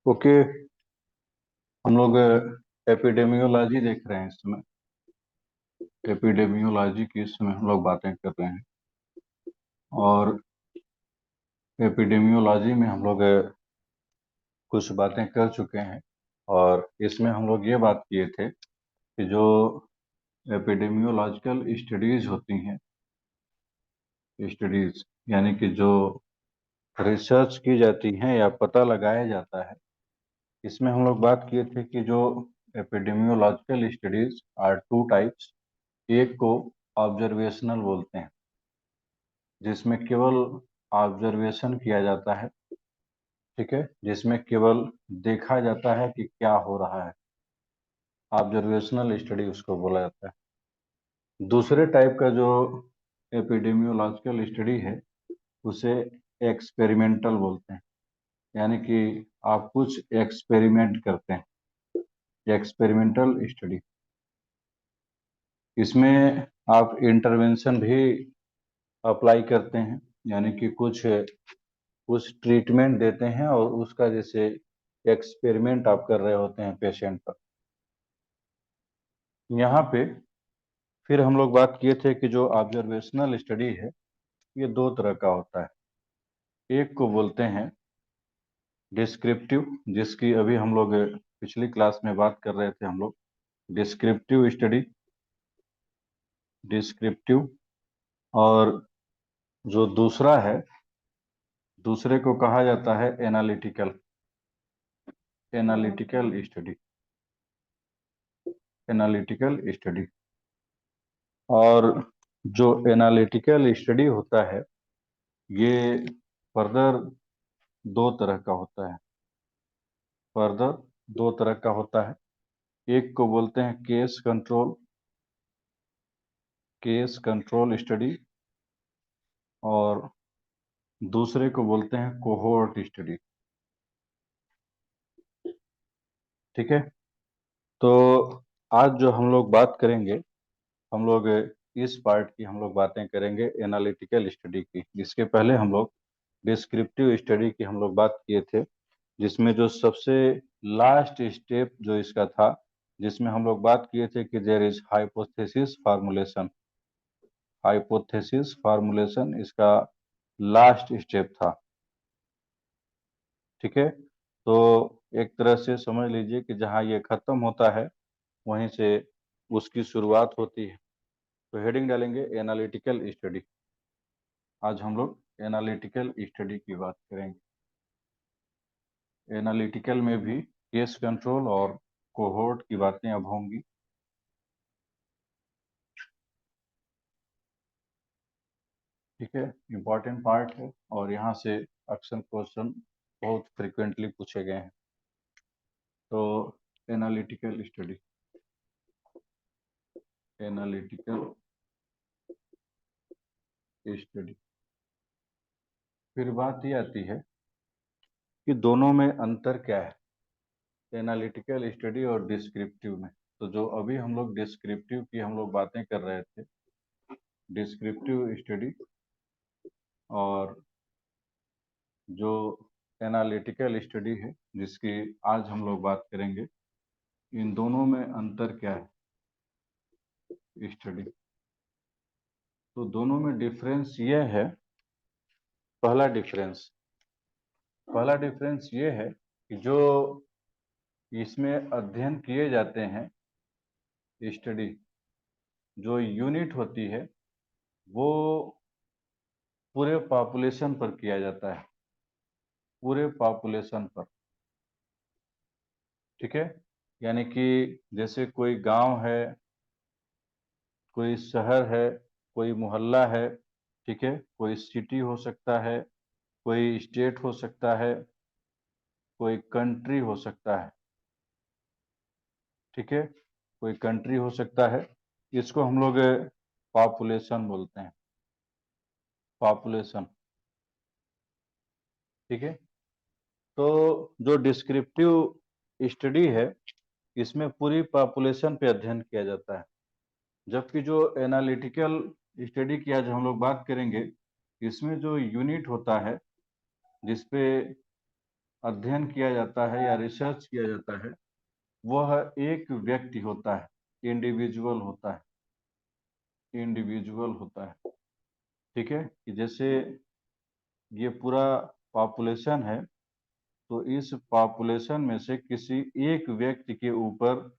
Okay. हम लोग epidemiology देख रहे हैं इसमें। एपिडेमियोलॉजी की इसमें हम लोग बातें कर रहे हैं। और एपिडेमियोलॉजी में हम लोग कुछ बातें कर चुके हैं। और इसमें हम लोग ये बात किए थे कि जो एपिडेमियोलॉजिकल स्टडीज होती हैं, स्टडीज यानी कि जो रिसर्च की जाती हैं या पता लगाया जाता है, इसमें हम लोग बात किए थे कि जो epidemiological studies are two types. एक को ऑब्जर्वेशनल बोलते हैं, जिसमें केवल ऑब्जर्वेशन किया जाता है। ठीक है, जिसमें केवल देखा जाता है कि क्या हो रहा है। ऑब्जर्वेशनल स्टडी उसको बोला जाता है। दूसरे टाइप का जो एपिडेमियोलॉजिकल स्टडी है, उसे एक्सपेरिमेंटल बोलते हैं। यानी कि आप कुछ एक्सपेरिमेंट करते हैं, एक्सपेरिमेंटल स्टडी। इसमें आप इंटरवेंशन भी अप्लाई करते हैं, यानी कि कुछ ट्रीटमेंट देते हैं और उसका जैसे एक्सपेरिमेंट आप कर रहे होते हैं पेशेंट पर। यहाँ पे फिर हम लोग बात किए थे कि जो ऑब्जर्वेशनल स्टडी है, ये दो तरह का होता है। एक को बोलते हैं डिस्क्रिप्टिव, जिसकी अभी हम लोग पिछली क्लास में बात कर रहे थे हम लोग। Descriptive study, descriptive. और जो दूसरा है, दूसरे को कहा जाता है analytical, analytical study, analytical study. और जो एनालिटिकल स्टडी होता है, ये फर्दर दो तरह का होता है। फर्दर दो तरह का होता है। एक को बोलते हैं case control, case control study. और दूसरे को बोलते हैं कोहोर्ट स्टडी। ठीक है। तो आज जो हम लोग बात करेंगे, हम लोग इस पार्ट की हम लोग बातें करेंगे एनालिटिकल स्टडी की। जिसके पहले हम लोग डिस्क्रिप्टिव स्टडी की हम लोग बात किए थे, जिसमें जो सबसे लास्ट स्टेप जो इसका था, जिसमें हम लोग बात किए थे कि there is hypothesis formulation. Hypothesis formulation इसका लास्ट स्टेप था। ठीक है। तो एक तरह से समझ लीजिए कि जहाँ ये खत्म होता है, वहीं से उसकी शुरुआत होती है। तो हेडिंग डालेंगे एनालिटिकल स्टडी। आज हम लोग एनालिटिकल स्टडी की बात करेंगे। एनालिटिकल में भी केस कंट्रोल और कोहोर्ट की बातें अब होंगी। ठीक है, इम्पोर्टेंट पार्ट है और यहाँ से अक्सर क्वेश्चन बहुत फ्रिक्वेंटली पूछे गए हैं। तो एनालिटिकल स्टडी, एनालिटिकल स्टडी। फिर बात ये आती है कि दोनों में अंतर क्या है, एनालिटिकल स्टडी और डिस्क्रिप्टिव में। तो जो अभी हम लोग डिस्क्रिप्टिव की हम लोग बातें कर रहे थे, डिस्क्रिप्टिव स्टडी और जो एनालिटिकल स्टडी है, जिसकी आज हम लोग बात करेंगे, इन दोनों में अंतर क्या है स्टडी। तो दोनों में डिफरेंस ये है, पहला डिफरेंस ये है कि जो इसमें अध्ययन किए जाते हैं, स्टडी जो यूनिट होती है, वो पूरे पॉपुलेशन पर किया जाता है, पूरे पॉपुलेशन पर। ठीक है, यानी कि जैसे कोई गांव है, कोई शहर है, कोई मोहल्ला है। ठीक है, कोई सिटी हो सकता है, कोई स्टेट हो सकता है, कोई कंट्री हो सकता है। ठीक है, कोई कंट्री हो सकता है। इसको हम लोग पॉपुलेशन बोलते हैं, पॉपुलेशन। ठीक है। तो जो डिस्क्रिप्टिव स्टडी है, इसमें पूरी पॉपुलेशन पे अध्ययन किया जाता है। जबकि जो एनालिटिकल स्टडी की आज हम लोग बात करेंगे, इसमें जो यूनिट होता है, जिसपे अध्ययन किया जाता है या रिसर्च किया जाता है, वह एक व्यक्ति होता है, इंडिविजुअल होता है, इंडिविजुअल होता है। ठीक है, कि जैसे ये पूरा पॉपुलेशन है, तो इस पॉपुलेशन में से किसी एक व्यक्ति के ऊपर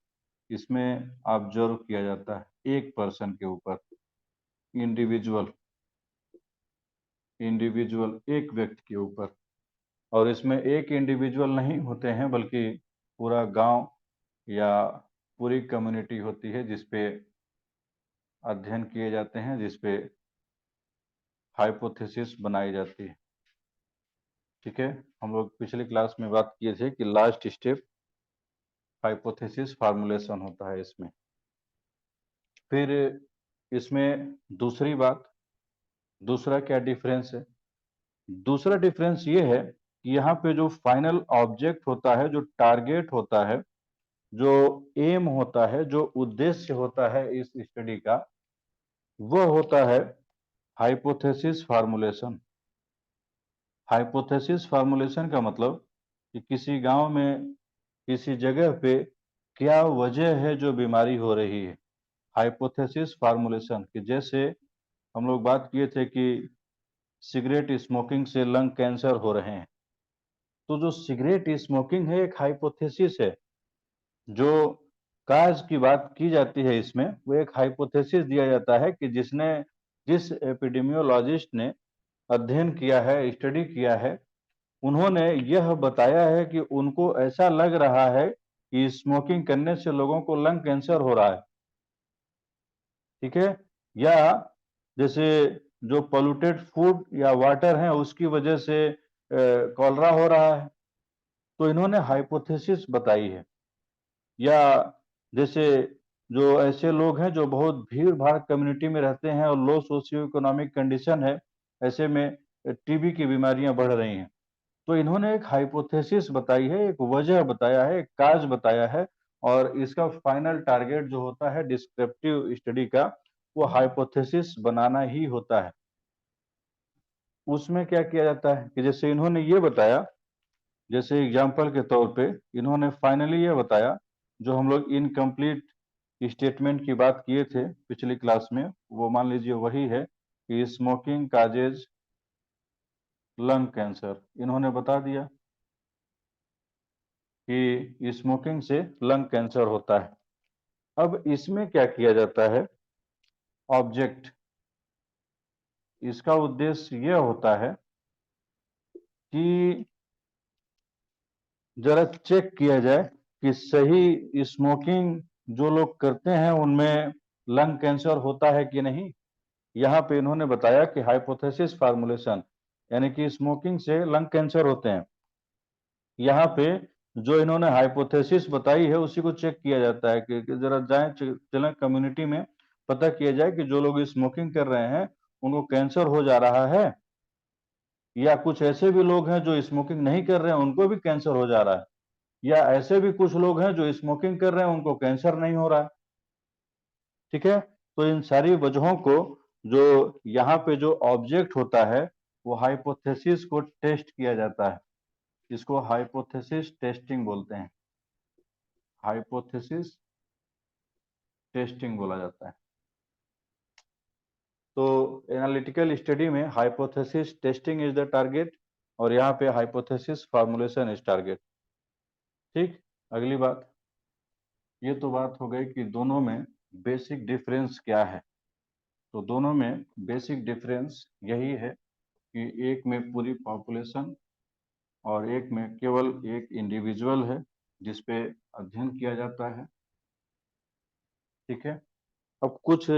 इसमें ऑब्जर्व किया जाता है, एक पर्सन के ऊपर, इंडिविजुअल, इंडिविजुअल एक व्यक्ति के ऊपर। और इसमें एक इंडिविजुअल नहीं होते हैं, बल्कि पूरा गांव या पूरी कम्युनिटी होती है जिसपे अध्ययन किए जाते हैं, जिसपे हाइपोथेसिस बनाई जाती है। ठीक है, हम लोग पिछली क्लास में बात किए थे कि लास्ट स्टेप हाइपोथेसिस फार्मूलेशन होता है इसमें। फिर इसमें दूसरी बात, दूसरा क्या डिफरेंस है? दूसरा डिफरेंस ये है कि यहाँ पे जो फाइनल ऑब्जेक्ट होता है, जो टारगेट होता है, जो एम होता है, जो उद्देश्य होता है इस स्टडी का, वह होता है हाइपोथेसिस फार्मूलेशन। हाइपोथेसिस फार्मूलेशन का मतलब कि किसी गांव में, किसी जगह पे क्या वजह है जो बीमारी हो रही है। हाइपोथेसिस फार्मूलेशन कि जैसे हम लोग बात किए थे कि सिगरेट स्मोकिंग से लंग कैंसर हो रहे हैं, तो जो सिगरेट स्मोकिंग है एक हाइपोथेसिस है। जो काज की बात की जाती है इसमें, वो एक हाइपोथेसिस दिया जाता है कि जिस एपिडेमियोलॉजिस्ट ने अध्ययन किया है, स्टडी किया है, उन्होंने यह बताया है कि उनको ऐसा लग रहा है कि स्मोकिंग करने से लोगों को लंग कैंसर हो रहा है। ठीक है, या जैसे जो पोल्यूटेड फूड या वाटर है उसकी वजह से कॉलरा हो रहा है, तो इन्होंने हाइपोथेसिस बताई है। या जैसे जो ऐसे लोग हैं जो बहुत भीड़ भाड़ कम्युनिटी में रहते हैं और लो सोशियो इकोनॉमिक कंडीशन है, ऐसे में टीबी की बीमारियां बढ़ रही हैं, तो इन्होंने एक हाइपोथेसिस बताई है, एक वजह बताया है, एक काज बताया है। और इसका फाइनल टारगेट जो होता है डिस्क्रिप्टिव स्टडी का, वो हाइपोथेसिस बनाना ही होता है। उसमें क्या किया जाता है कि जैसे इन्होंने ये बताया, जैसे एग्जाम्पल के तौर पे इन्होंने फाइनली ये बताया, जो हम लोग इनकम्प्लीट स्टेटमेंट की बात किए थे पिछली क्लास में, वो मान लीजिए वही है कि स्मोकिंग काजेज लंग कैंसर। इन्होंने बता दिया कि स्मोकिंग से लंग कैंसर होता है। अब इसमें क्या किया जाता है, ऑब्जेक्ट, इसका उद्देश्य यह होता है कि जरा चेक किया जाए कि सही स्मोकिंग जो लोग करते हैं उनमें लंग कैंसर होता है कि नहीं। यहाँ पे इन्होंने बताया कि हाइपोथेसिस फार्मूलेशन, यानी कि स्मोकिंग से लंग कैंसर होते हैं। यहाँ पे जो इन्होंने हाइपोथेसिस बताई है उसी को चेक किया जाता है कि जरा जाए चलें कम्युनिटी में, पता किया जाए कि जो लोग स्मोकिंग कर रहे हैं उनको कैंसर हो जा रहा है, या कुछ ऐसे भी लोग हैं जो स्मोकिंग नहीं कर रहे हैं उनको भी कैंसर हो जा रहा है, या ऐसे भी कुछ लोग हैं जो स्मोकिंग कर रहे हैं उनको कैंसर नहीं हो रहा है। ठीक है, तो इन सारी वजहों को, जो यहाँ पे जो ऑब्जेक्ट होता है, वो हाइपोथेसिस को टेस्ट किया जाता है। इसको हाइपोथेसिस टेस्टिंग बोलते हैं, हाइपोथेसिस टेस्टिंग बोला जाता है। तो एनालिटिकल स्टडी में hypothesis testing is the target, और यहाँ पे हाइपोथेसिस फार्मूलेशन इज टारगेट। ठीक, अगली बात, ये तो बात हो गई कि दोनों में बेसिक डिफरेंस क्या है। तो दोनों में बेसिक डिफरेंस यही है कि एक में पूरी पॉपुलेशन और एक में केवल एक इंडिविजुअल है जिसपे अध्ययन किया जाता है। ठीक है, अब कुछ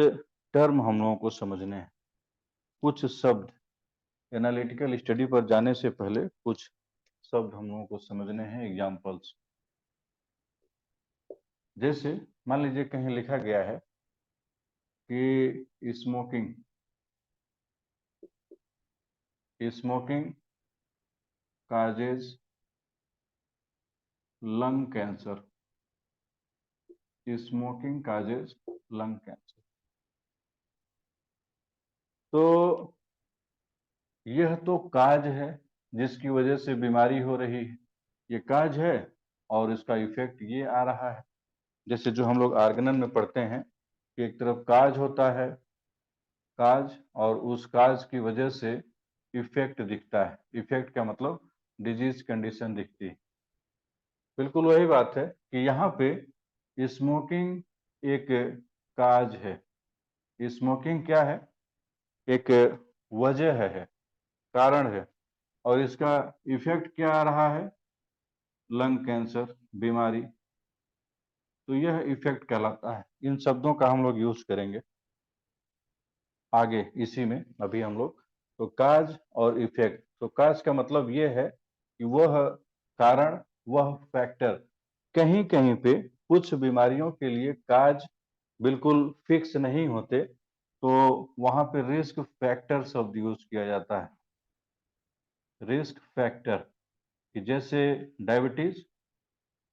टर्म हम लोगों को समझने हैं, कुछ शब्द। एनालिटिकल स्टडी पर जाने से पहले कुछ शब्द हम लोगों को समझने हैं, एग्जाम्पल्स। जैसे मान लीजिए कहीं लिखा गया है कि smoking causes lung cancer, smoking causes lung cancer. तो यह तो काज है जिसकी वजह से बीमारी हो रही है। ये काज है और इसका इफेक्ट ये आ रहा है। जैसे जो हम लोग आर्गेनल में पढ़ते हैं कि एक तरफ काज होता है, काज, और उस काज की वजह से इफेक्ट दिखता है। इफेक्ट का मतलब डिजीज कंडीशन दिखती है। बिल्कुल वही बात है कि यहाँ पे स्मोकिंग एक काज है। स्मोकिंग क्या है? एक वजह है, कारण है, और इसका इफेक्ट क्या आ रहा है? लंग कैंसर बीमारी। तो यह इफेक्ट कहलाता है। इन शब्दों का हम लोग यूज करेंगे आगे इसी में। अभी हम लोग तो काज और इफेक्ट। तो काज का मतलब यह है कि वह कारण, वह फैक्टर। कहीं कहीं पे कुछ बीमारियों के लिए काज बिल्कुल फिक्स नहीं होते, तो वहां पे रिस्क फैक्टर शब्द यूज किया जाता है। रिस्क फैक्टर कि जैसे डायबिटीज।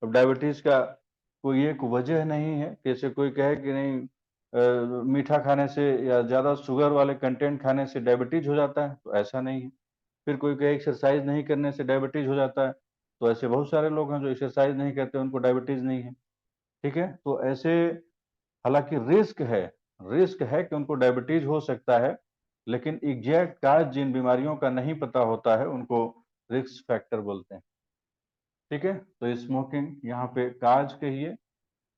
अब डायबिटीज का कोई एक वजह नहीं है। जैसे कोई कहे कि नहीं मीठा खाने से या ज्यादा शुगर वाले कंटेंट खाने से डायबिटीज हो जाता है, तो ऐसा नहीं है। फिर कोई कहे एक्सरसाइज नहीं करने से डायबिटीज हो जाता है, तो ऐसे बहुत सारे लोग हैं जो एक्सरसाइज नहीं करते, उनको डायबिटीज नहीं है। ठीक है, तो ऐसे हालांकि रिस्क है कि उनको डायबिटीज हो सकता है, लेकिन एग्जैक्ट काज जिन बीमारियों का नहीं पता होता है उनको रिस्क फैक्टर बोलते हैं। ठीक है, तो स्मोकिंग यहाँ पे काज कहिए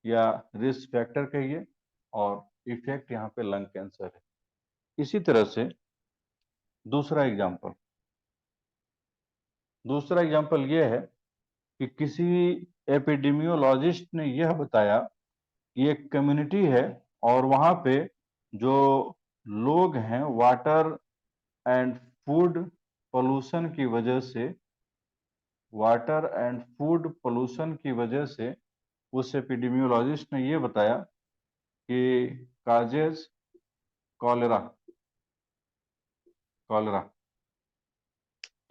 या रिस्क फैक्टर कहिए, और इफेक्ट यहाँ पे लंग कैंसर है। इसी तरह से दूसरा एग्जांपल दूसरा एग्जांपल ये है कि किसी एपिडेमियोलॉजिस्ट ने यह बताया कि एक कम्युनिटी है और वहां पे जो लोग हैं वाटर एंड फूड पोल्यूशन की वजह से, वाटर एंड फूड पोल्यूशन की वजह से उस एपिडेमियोलॉजिस्ट ने यह बताया कि काजेज कॉलेरा, कॉलेरा।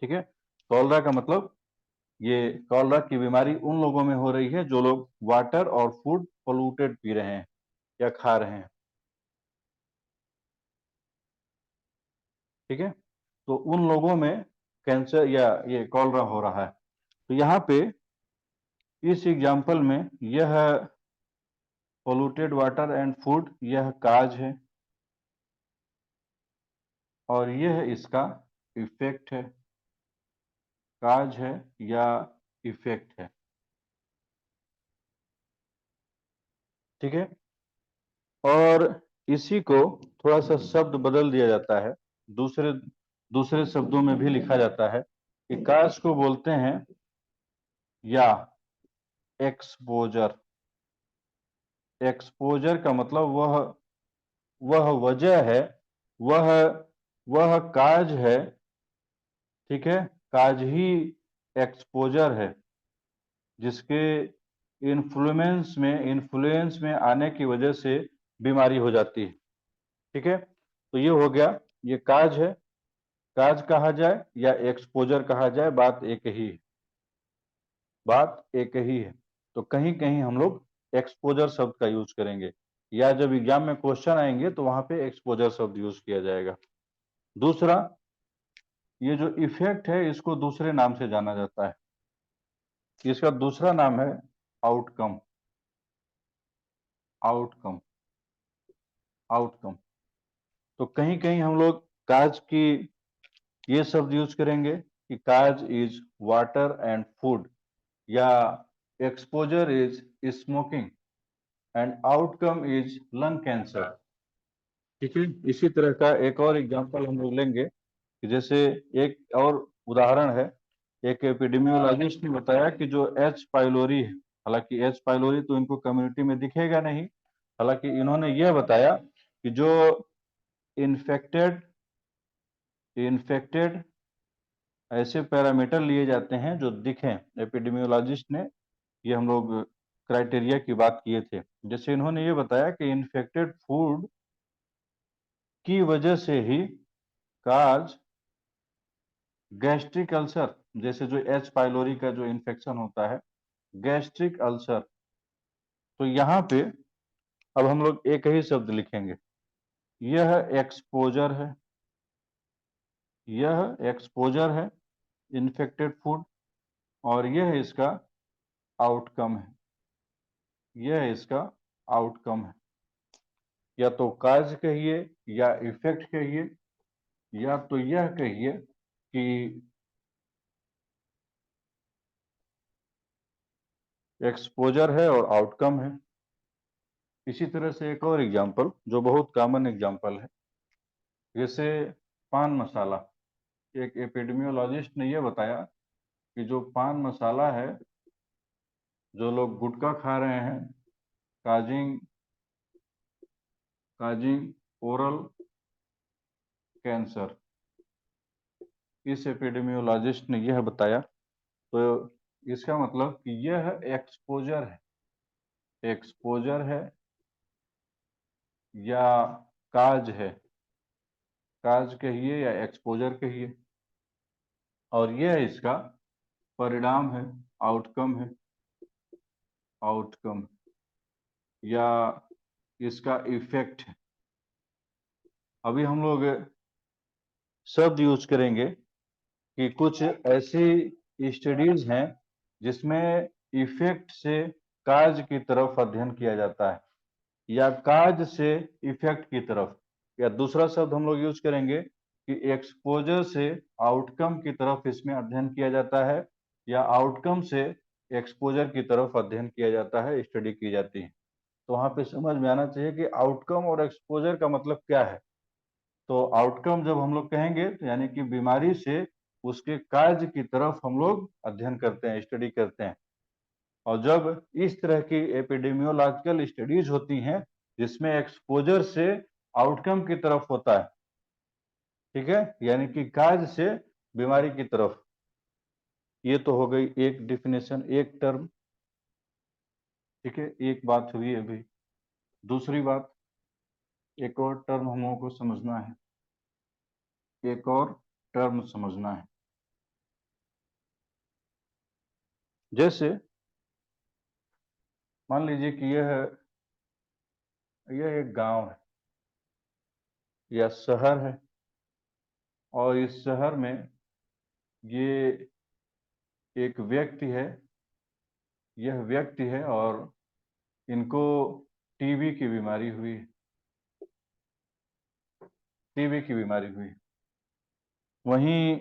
ठीक है, कॉलेरा का मतलब ये कॉलेरा की बीमारी उन लोगों में हो रही है जो लोग वाटर और फूड पोल्यूटेड पी रहे हैं या खा रहे हैं। ठीक है, तो उन लोगों में कैंसर या ये कॉलेरा हो रहा है। तो यहाँ पे इस एग्जाम्पल में यह पोल्यूटेड वाटर एंड फूड यह काज है और यह इसका इफेक्ट है। काज है या इफेक्ट है। ठीक है, और इसी को थोड़ा सा शब्द बदल दिया जाता है। दूसरे दूसरे शब्दों में भी लिखा जाता है कि काज को बोलते हैं या एक्सपोजर। एक्सपोजर का मतलब वह वजह है, वह वह काज है। ठीक है, काज ही एक्सपोजर है जिसके इन्फ्लुएंस में आने की वजह से बीमारी हो जाती है। ठीक है, तो ये हो गया, ये काज है। काज कहा जाए या एक्सपोजर कहा जाए, बात एक ही है। बात एक ही है। तो कहीं कहीं हम लोग एक्सपोजर शब्द का यूज करेंगे, या जब एग्जाम में क्वेश्चन आएंगे तो वहां पे एक्सपोजर शब्द यूज किया जाएगा। दूसरा, ये जो इफेक्ट है इसको दूसरे नाम से जाना जाता है। इसका दूसरा नाम है आउटकम। Outcome, outcome. तो कहीं कहीं हम लोग काज की ये शब्द यूज करेंगे कि cause is water and food, या exposure is smoking, and outcome is lung cancer. ठीक है, इसी तरह का एक और एग्जांपल हम लोग लेंगे कि जैसे एक और उदाहरण है। एक एपिडेमियोलॉजिस्ट ने बताया कि जो एच पाइलोरी है, हालांकि एच पाइलोरी तो इनको कम्युनिटी में दिखेगा नहीं, हालांकि इन्होंने यह बताया कि जो इन्फेक्टेड इन्फेक्टेड ऐसे पैरामीटर लिए जाते हैं जो दिखें। एपिडेमियोलॉजिस्ट ने ये हम लोग क्राइटेरिया की बात किए थे। जैसे इन्होंने ये बताया कि इन्फेक्टेड फूड की वजह से ही काज गैस्ट्रिक अल्सर, जैसे जो एच पाइलोरी का जो इन्फेक्शन होता है, गैस्ट्रिक अल्सर। तो यहाँ पे अब हम लोग एक ही शब्द लिखेंगे, यह एक्सपोजर है। यह एक्सपोजर है, इन्फेक्टेड फूड। और यह इसका आउटकम है, यह इसका आउटकम है। या तो काज कहिए या इफेक्ट कहिए, या तो यह कहिए कि एक्सपोजर है और आउटकम है। इसी तरह से एक और एग्जांपल जो बहुत कॉमन एग्जांपल है, जैसे पान मसाला। एक एपिडेमियोलॉजिस्ट ने यह बताया कि जो पान मसाला है, जो लोग गुटखा खा रहे हैं, काजिंग काजिंग ओरल कैंसर, इस एपिडेमियोलॉजिस्ट ने यह बताया। तो इसका मतलब कि यह एक्सपोजर है, एक्सपोजर है या काज है, काज कहिए या एक्सपोजर कहिए, और यह इसका परिणाम है, आउटकम है, आउटकम या इसका इफेक्ट है। अभी हम लोग शब्द यूज करेंगे कि कुछ ऐसी स्टडीज हैं जिसमें इफेक्ट से काज की तरफ अध्ययन किया जाता है, या काज से इफेक्ट की तरफ, या दूसरा शब्द हम लोग यूज करेंगे कि एक्सपोजर से आउटकम की तरफ इसमें अध्ययन किया जाता है, या आउटकम से एक्सपोजर की तरफ अध्ययन किया जाता है, स्टडी की जाती है। तो वहां पे समझ में आना चाहिए कि आउटकम और एक्सपोजर का मतलब क्या है। तो आउटकम जब हम लोग कहेंगे तो यानी कि बीमारी से उसके कार्य की तरफ हम लोग अध्ययन करते हैं, स्टडी करते हैं। और जब इस तरह की एपिडेमियोलॉजिकल स्टडीज होती हैं जिसमें एक्सपोजर से आउटकम की तरफ होता है, ठीक है, यानी कि कार्य से बीमारी की तरफ। ये तो हो गई एक डिफिनेशन, एक टर्म, ठीक है, एक बात हुई अभी। दूसरी बात, एक और टर्म हम लोगों को समझना है, एक और टर्म समझना है। जैसे मान लीजिए कि यह एक गांव है या शहर है, और इस शहर में ये एक व्यक्ति है, यह व्यक्ति है और इनको टीबी की बीमारी हुई है, टीबी की बीमारी हुई। वहीं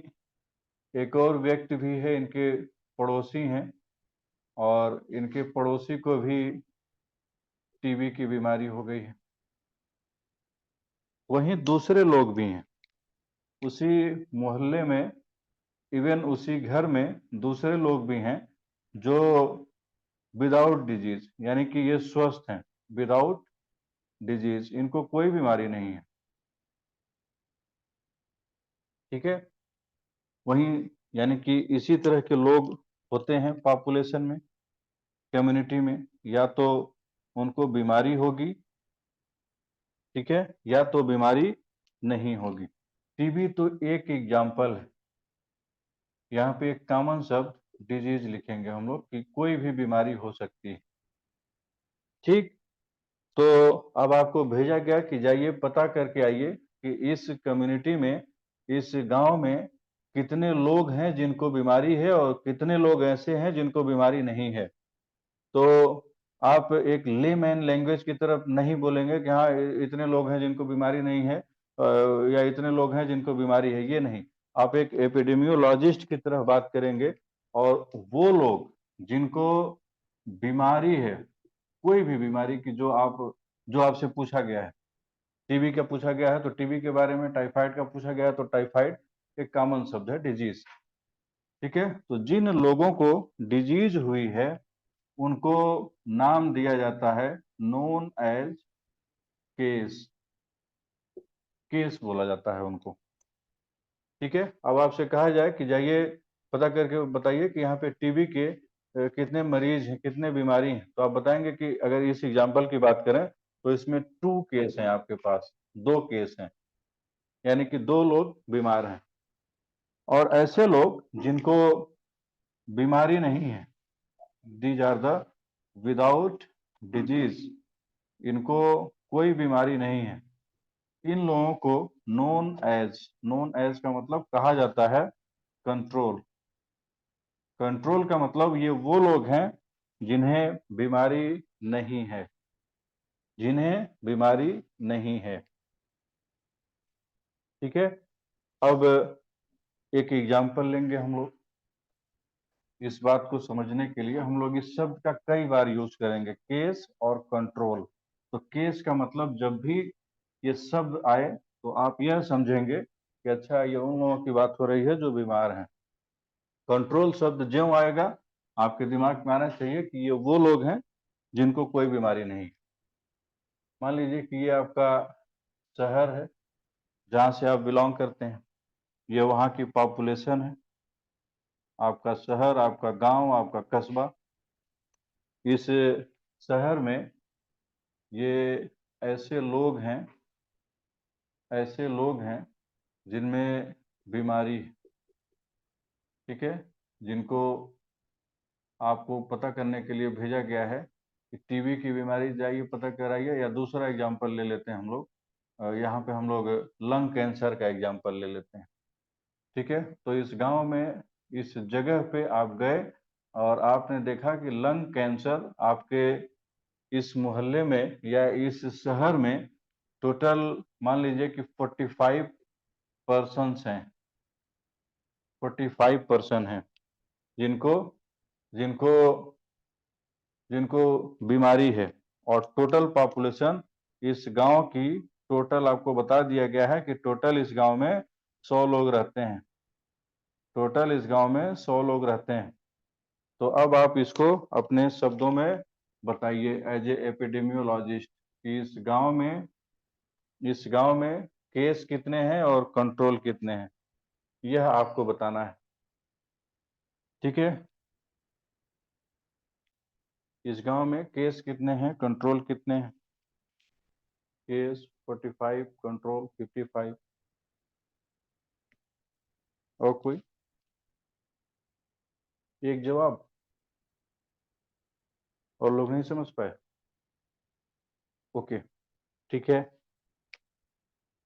एक और व्यक्ति भी है, इनके पड़ोसी हैं, और इनके पड़ोसी को भी टीबी की बीमारी हो गई है। वहीं दूसरे लोग भी हैं उसी मोहल्ले में, इवन उसी घर में दूसरे लोग भी हैं जो विदाउट डिजीज, यानी कि ये स्वस्थ हैं, विदाउट डिजीज, इनको कोई बीमारी नहीं है, ठीक है। वहीं यानी कि इसी तरह के लोग होते हैं पॉपुलेशन में, कम्युनिटी में, या तो उनको बीमारी होगी, ठीक है, या तो बीमारी नहीं होगी। टीबी तो एक एग्जाम्पल है। यहाँ पे एक कॉमन शब्द डिजीज लिखेंगे हम लोग कि कोई भी बीमारी हो सकती है, ठीक। तो अब आपको भेजा गया कि जाइए पता करके आइए कि इस कम्युनिटी में, इस गांव में कितने लोग हैं जिनको बीमारी है और कितने लोग ऐसे हैं जिनको बीमारी नहीं है। तो आप एक लेमैन लैंग्वेज की तरफ नहीं बोलेंगे कि हाँ इतने लोग हैं जिनको बीमारी नहीं है, या इतने लोग हैं जिनको बीमारी है, ये नहीं। आप एक एपिडेमियोलॉजिस्ट की तरह बात करेंगे, और वो लोग जिनको बीमारी है, कोई भी बीमारी की जो आपसे पूछा गया है, टीबी का पूछा गया है तो टीबी के बारे में, टाइफाइड का पूछा गया है तो टाइफाइड एक कॉमन शब्द है, डिजीज, ठीक है। तो जिन लोगों को डिजीज हुई है उनको नाम दिया जाता है नोन एज केस, केस बोला जाता है उनको, ठीक है। अब आपसे कहा जाए कि जाइए पता करके बताइए कि यहाँ पे टीबी के कितने मरीज हैं, कितने बीमारी हैं, तो आप बताएंगे कि अगर इस एग्जाम्पल की बात करें तो इसमें 2 केस हैं आपके पास, 2 केस हैं, यानी कि 2 लोग बीमार हैं। और ऐसे लोग जिनको बीमारी नहीं है, these are the without disease, इनको कोई बीमारी नहीं है, इन लोगों को नोन एज, नोन एज का मतलब कहा जाता है कंट्रोल, कंट्रोल का मतलब ये वो लोग हैं जिन्हें बीमारी नहीं है, जिन्हें बीमारी नहीं है। ठीक है, अब एक एग्जाम्पल लेंगे हम लोग। इस बात को समझने के लिए हम लोग इस शब्द का कई बार यूज करेंगे, केस और कंट्रोल। तो केस का मतलब जब भी ये शब्द आए तो आप यह समझेंगे कि अच्छा ये उन लोगों की बात हो रही है जो बीमार हैं। कंट्रोल शब्द ज्यों आएगा आपके दिमाग में आना चाहिए कि ये वो लोग हैं जिनको कोई बीमारी नहीं है। मान लीजिए कि ये आपका शहर है जहाँ से आप बिलोंग करते हैं, ये वहाँ की पॉपुलेशन है, आपका शहर, आपका गांव, आपका कस्बा। इस शहर में ये ऐसे लोग हैं, ऐसे लोग हैं जिनमें बीमारी है। ठीक है, जिनको आपको पता करने के लिए भेजा गया है कि टीबी की बीमारी जाइए पता कराइए, या दूसरा एग्जांपल ले लेते हैं हम लोग, यहाँ पे हम लोग लंग कैंसर का एग्जांपल ले लेते हैं। ठीक है, तो इस गांव में, इस जगह पे आप गए और आपने देखा कि लंग कैंसर आपके इस मोहल्ले में या इस शहर में टोटल मान लीजिए कि 45% हैं, 45% हैं जिनको जिनको जिनको बीमारी है। और टोटल पॉपुलेशन इस गांव की, टोटल आपको बता दिया गया है कि टोटल इस गांव में 100 लोग रहते हैं। टोटल इस गांव में 100 लोग रहते हैं। तो अब आप इसको अपने शब्दों में बताइए एज ए एपिडेमियोलॉजिस्ट कि इस गांव में केस कितने हैं और कंट्रोल कितने हैं, यह आपको बताना है। ठीक है, इस गांव में केस कितने हैं, कंट्रोल कितने हैं। Case 45, control 55। और कोई एक जवाब? और लोग नहीं समझ पाए? ओके, ठीक है।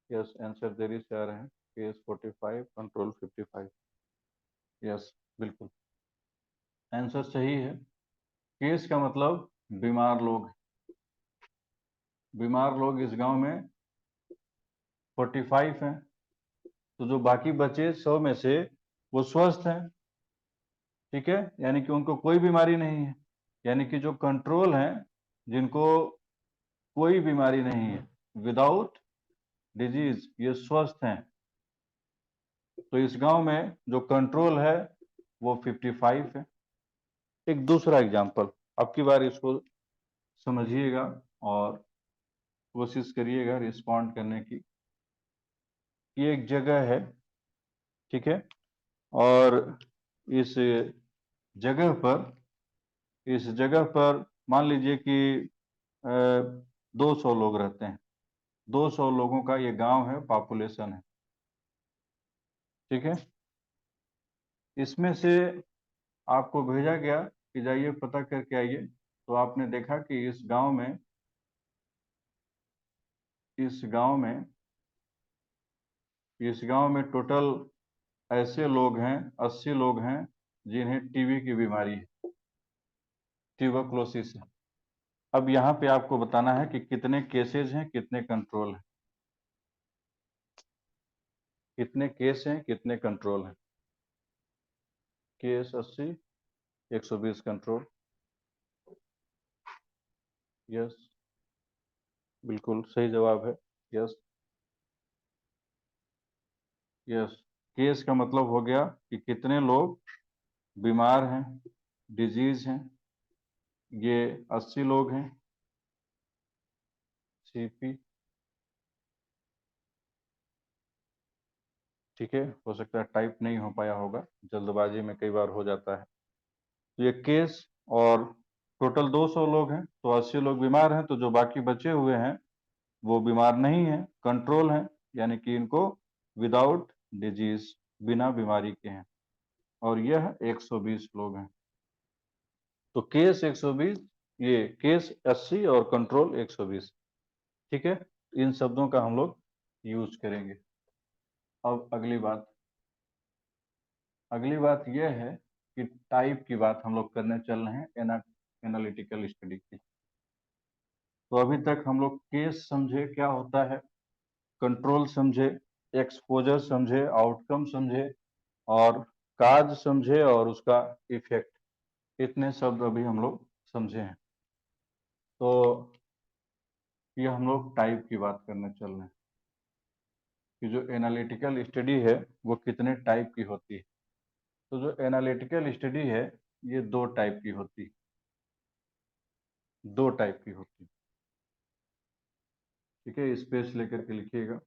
यस, आंसर देरी से आ रहे हैं। Case 45, control 55। यस, बिल्कुल आंसर सही है। केस का मतलब बीमार लोग। बीमार लोग इस गांव में 45 हैं। तो जो बाकी बचे 100 में से वो स्वस्थ हैं। ठीक है, यानी कि उनको कोई बीमारी नहीं है। यानी कि जो कंट्रोल हैं, जिनको कोई बीमारी नहीं है, विदाउट डिजीज, ये स्वस्थ हैं। तो इस गांव में जो कंट्रोल है वो 55 है। एक दूसरा एग्जांपल, अब की बार इसको समझिएगा और कोशिश करिएगा रिस्पॉन्ड करने की। ये एक जगह है, ठीक है, और इस जगह पर इस जगह पर मान लीजिए कि 200 लोग रहते हैं। 200 लोगों का ये गांव है, पॉपुलेशन है। ठीक है, इसमें से आपको भेजा गया कि जाइए पता करके आइए। तो आपने देखा कि इस गांव में इस गांव में टोटल ऐसे लोग हैं, 80 लोग हैं जिन्हें टीबी की बीमारी है, ट्यूबरक्लोसिस है। अब यहाँ पे आपको बताना है कि कितने केसेज हैं, कितने कंट्रोल हैं। कितने केस हैं, कितने कंट्रोल हैं। Case 80, 120 control. यस, बिल्कुल सही जवाब है। यस, यस, केस का मतलब हो गया कि कितने लोग बीमार हैं, डिजीज हैं। ये 80 लोग हैं। सीपी, ठीक है, हो सकता है टाइप नहीं हो पाया होगा, जल्दबाजी में कई बार हो जाता है। तो ये केस, और टोटल 200 लोग हैं तो 80 लोग बीमार हैं, तो जो बाकी बचे हुए हैं वो बीमार नहीं है, कंट्रोल हैं, यानी कि इनको विदाउट डिजीज, बिना बीमारी के हैं। और यह 120 लोग हैं। तो केस 120, ये केस 80 और कंट्रोल 120। ठीक है, इन शब्दों का हम लोग यूज करेंगे। अब अगली बात यह है कि टाइप की बात हम लोग करने चल रहे हैं एनालिटिकल स्टडी की। तो अभी तक हम लोग केस समझे क्या होता है, कंट्रोल समझे, एक्सपोजर समझे, आउटकम समझे और काज समझे और उसका इफेक्ट, इतने शब्द अभी हम लोग समझे हैं। तो ये हम लोग टाइप की बात करने चल रहे हैं कि जो एनालिटिकल स्टडी है वो कितने टाइप की होती है। तो जो एनालिटिकल स्टडी है ये दो टाइप की होती है, दो टाइप की होती है। ठीक है, स्पेस लेकर के लिखिएगा,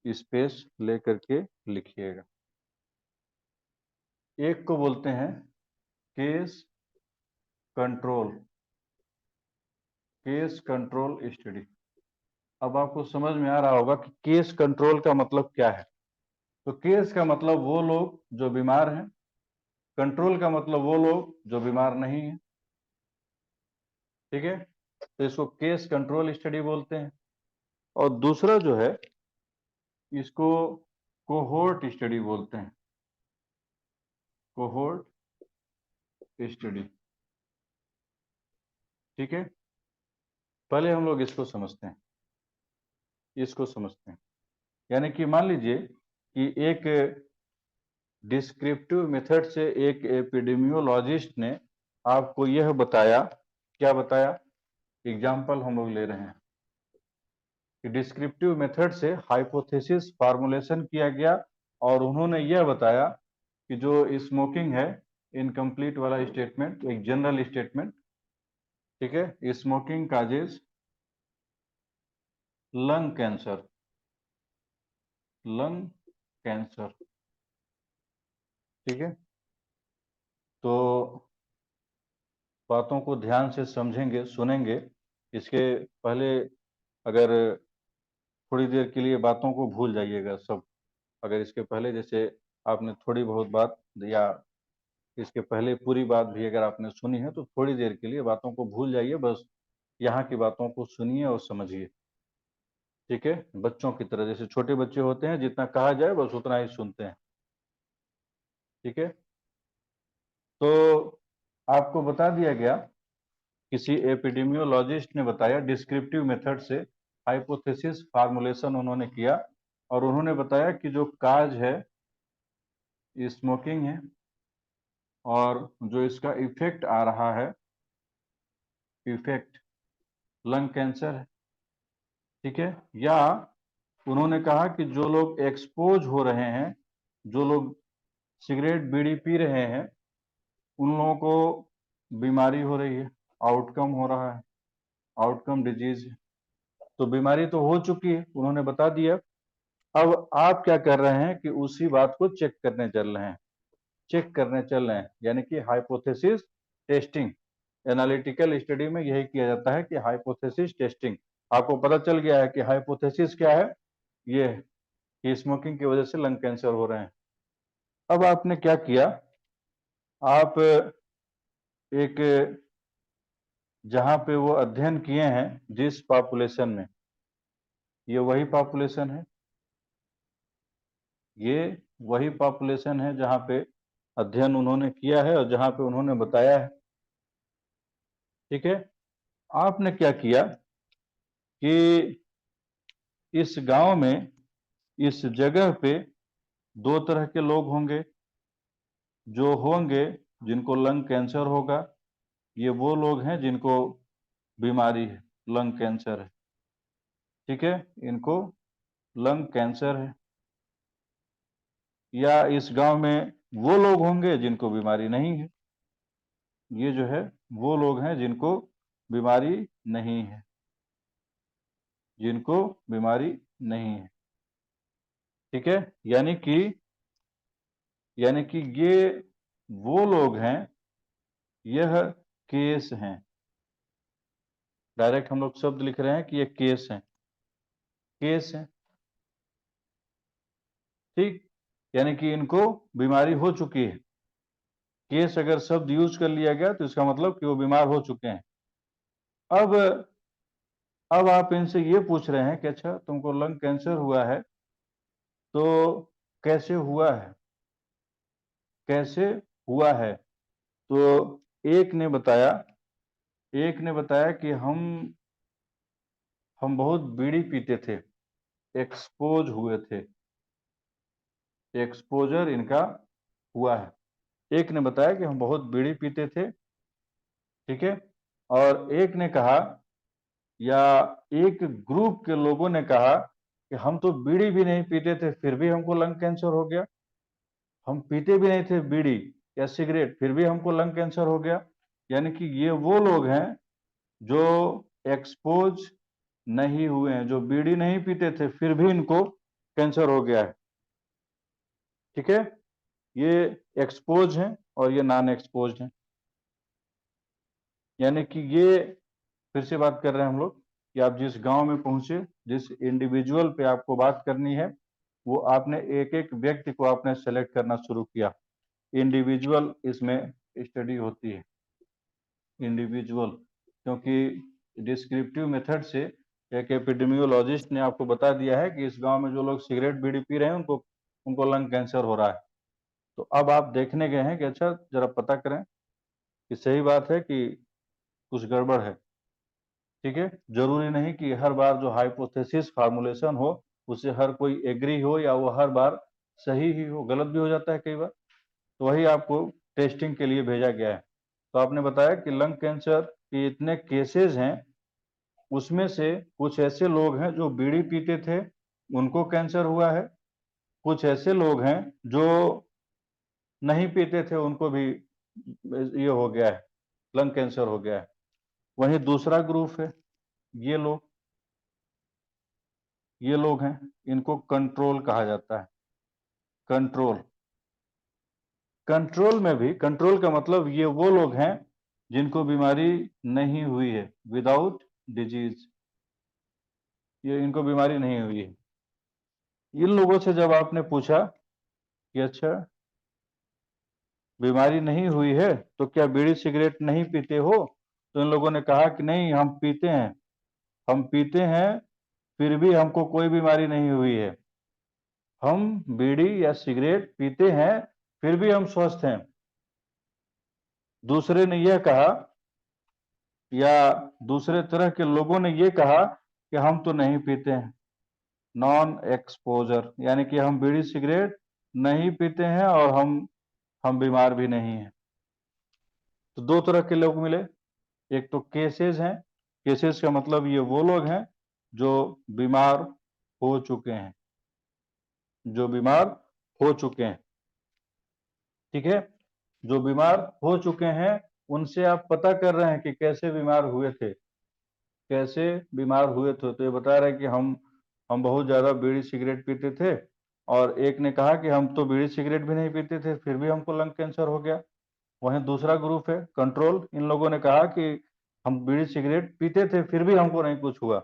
स्पेस लेकर के लिखिएगा। एक को बोलते हैं case control, case control study. अब आपको समझ में आ रहा होगा कि केस कंट्रोल का मतलब क्या है। तो केस का मतलब वो लोग जो बीमार हैं, कंट्रोल का मतलब वो लोग जो बीमार नहीं है। ठीक है, तो इसको केस कंट्रोल स्टडी बोलते हैं। और दूसरा जो है इसको कोहोर्ट स्टडी बोलते हैं, कोहोर्ट स्टडी। ठीक है, पहले हम लोग इसको समझते हैं, इसको समझते हैं। यानी कि मान लीजिए कि एक डिस्क्रिप्टिव मेथड से एक एपिडेमियोलॉजिस्ट ने आपको यह बताया, क्या बताया, एग्जाम्पल हम लोग ले रहे हैं कि डिस्क्रिप्टिव मेथड से हाइपोथेसिस फार्मूलेशन किया गया और उन्होंने यह बताया कि जो स्मोकिंग है, इनकम्प्लीट वाला स्टेटमेंट, एक जनरल स्टेटमेंट, ठीक है, smoking causes lung cancer, lung cancer. ठीक है, तो बातों को ध्यान से समझेंगे, सुनेंगे। इसके पहले अगर थोड़ी देर के लिए बातों को भूल जाइएगा सब। अगर इसके पहले जैसे आपने थोड़ी बहुत बात या इसके पहले पूरी बात भी अगर आपने सुनी है तो थोड़ी देर के लिए बातों को भूल जाइए, बस यहाँ की बातों को सुनिए और समझिए। ठीक है, बच्चों की तरह, जैसे छोटे बच्चे होते हैं जितना कहा जाए बस उतना ही सुनते हैं। ठीक है, तो आपको बता दिया गया, किसी एपिडेमियोलॉजिस्ट ने बताया, डिस्क्रिप्टिव मेथड से हाइपोथेसिस फार्मूलेशन उन्होंने किया और उन्होंने बताया कि जो काज है स्मोकिंग है और जो इसका इफेक्ट आ रहा है, इफेक्ट लंग कैंसर है। ठीक है, या उन्होंने कहा कि जो लोग एक्सपोज हो रहे हैं, जो लोग सिगरेट बीड़ी पी रहे हैं, उन लोगों को बीमारी हो रही है, आउटकम हो रहा है, आउटकम डिजीज है। तो बीमारी तो हो चुकी है, उन्होंने बता दिया। अब आप क्या कर रहे हैं कि उसी बात को चेक करने चल रहे हैं, चेक करने चल रहे हैं, यानी कि हाइपोथेसिस टेस्टिंग। एनालिटिकल स्टडी में यही किया जाता है कि हाइपोथेसिस टेस्टिंग। आपको पता चल गया है कि हाइपोथेसिस क्या है, ये है कि स्मोकिंग की वजह से लंग कैंसर हो रहे हैं। अब आपने क्या किया, आप एक, जहां पे वो अध्ययन किए हैं जिस पॉपुलेशन में, ये वही पॉपुलेशन है, ये वही पॉपुलेशन है जहां पे अध्ययन उन्होंने किया है और जहां पे उन्होंने बताया है। ठीक है, आपने क्या किया कि इस गांव में, इस जगह पे दो तरह के लोग होंगे। जो होंगे जिनको लंग कैंसर होगा, ये वो लोग हैं जिनको बीमारी है, लंग कैंसर है। ठीक है, इनको लंग कैंसर है। या इस गांव में वो लोग होंगे जिनको बीमारी नहीं है, ये जो है वो लोग हैं जिनको बीमारी नहीं है, जिनको बीमारी नहीं है। ठीक है, यानी कि ये वो लोग हैं, यह केस हैं। डायरेक्ट हम लोग शब्द लिख रहे हैं कि ये केस हैं, केस हैं। ठीक, यानी कि इनको बीमारी हो चुकी है। केस अगर शब्द यूज कर लिया गया तो इसका मतलब कि वो बीमार हो चुके हैं। अब अब आप इनसे ये पूछ रहे हैं कि अच्छा तुमको लंग कैंसर हुआ है, तो कैसे हुआ है, कैसे हुआ है। तो एक ने बताया कि हम बहुत बीड़ी पीते थे, एक्सपोज हुए थे, एक्सपोजर इनका हुआ है। एक ने बताया कि हम बहुत बीड़ी पीते थे, ठीक है। और एक ने कहा, या एक ग्रुप के लोगों ने कहा कि हम तो बीड़ी भी नहीं पीते थे फिर भी हमको लंग कैंसर हो गया। हम पीते भी नहीं थे बीड़ी या सिगरेट फिर भी हमको लंग कैंसर हो गया। यानी कि ये वो लोग हैं जो एक्सपोज नहीं हुए हैं, जो बीड़ी नहीं पीते थे फिर भी इनको कैंसर हो गया है, ठीक है। ये एक्सपोज हैं और ये नॉन एक्सपोज हैं। यानी कि ये, फिर से बात कर रहे हैं हम लोग, कि आप जिस गांव में पहुंचे, जिस इंडिविजुअल पे आपको बात करनी है, वो आपने एक एक व्यक्ति को आपने सेलेक्ट करना शुरू किया। इंडिविजुअल इसमें स्टडी होती है, इंडिविजुअल, क्योंकि डिस्क्रिप्टिव मेथड से एक एपिडेमियोलॉजिस्ट ने आपको बता दिया है कि इस गांव में जो लोग सिगरेट बीड़ी पी रहे हैं उनको उनको लंग कैंसर हो रहा है। तो अब आप देखने गए हैं कि अच्छा जरा पता करें कि सही बात है कि कुछ गड़बड़ है, ठीक है। जरूरी नहीं कि हर बार जो हाइपोथेसिस फार्मूलेशन हो उससे हर कोई एग्री हो या वो हर बार सही ही हो, गलत भी हो जाता है कई बार। तो वही आपको टेस्टिंग के लिए भेजा गया है। तो आपने बताया कि लंग कैंसर के इतने केसेस हैं, उसमें से कुछ ऐसे लोग हैं जो बीड़ी पीते थे उनको कैंसर हुआ है, कुछ ऐसे लोग हैं जो नहीं पीते थे उनको भी ये हो गया है, लंग कैंसर हो गया है। वहीं दूसरा ग्रुप है, ये लोग ये लोग हैं, इनको कंट्रोल कहा जाता है। कंट्रोल, कंट्रोल में भी, कंट्रोल का मतलब ये वो लोग हैं जिनको बीमारी नहीं हुई है, विदाउट डिजीज, ये इनको बीमारी नहीं हुई है। इन लोगों से जब आपने पूछा कि अच्छा बीमारी नहीं हुई है तो क्या बीड़ी सिगरेट नहीं पीते हो, तो इन लोगों ने कहा कि नहीं हम पीते हैं, हम पीते हैं फिर भी हमको कोई बीमारी नहीं हुई है। हम बीड़ी या सिगरेट पीते हैं फिर भी हम स्वस्थ हैं। दूसरे ने यह कहा, या दूसरे तरह के लोगों ने यह कहा कि हम तो नहीं पीते हैं, नॉन एक्सपोजर, यानी कि हम बीड़ी सिगरेट नहीं पीते हैं और हम बीमार भी नहीं हैं। तो दो तरह के लोग मिले। एक तो केसेस हैं, केसेस का मतलब ये वो लोग हैं जो बीमार हो चुके हैं, जो बीमार हो चुके हैं, ठीक है। जो बीमार हो चुके हैं उनसे आप पता कर रहे हैं कि कैसे बीमार हुए थे, कैसे बीमार हुए थे। तो ये बता रहे हैं कि हम बहुत ज्यादा बीड़ी सिगरेट पीते थे, और एक ने कहा कि हम तो बीड़ी सिगरेट भी नहीं पीते थे फिर भी हमको लंग कैंसर हो गया। वहीं दूसरा ग्रुप है कंट्रोल, इन लोगों ने कहा कि हम बीड़ी सिगरेट पीते थे फिर भी हमको नहीं कुछ हुआ।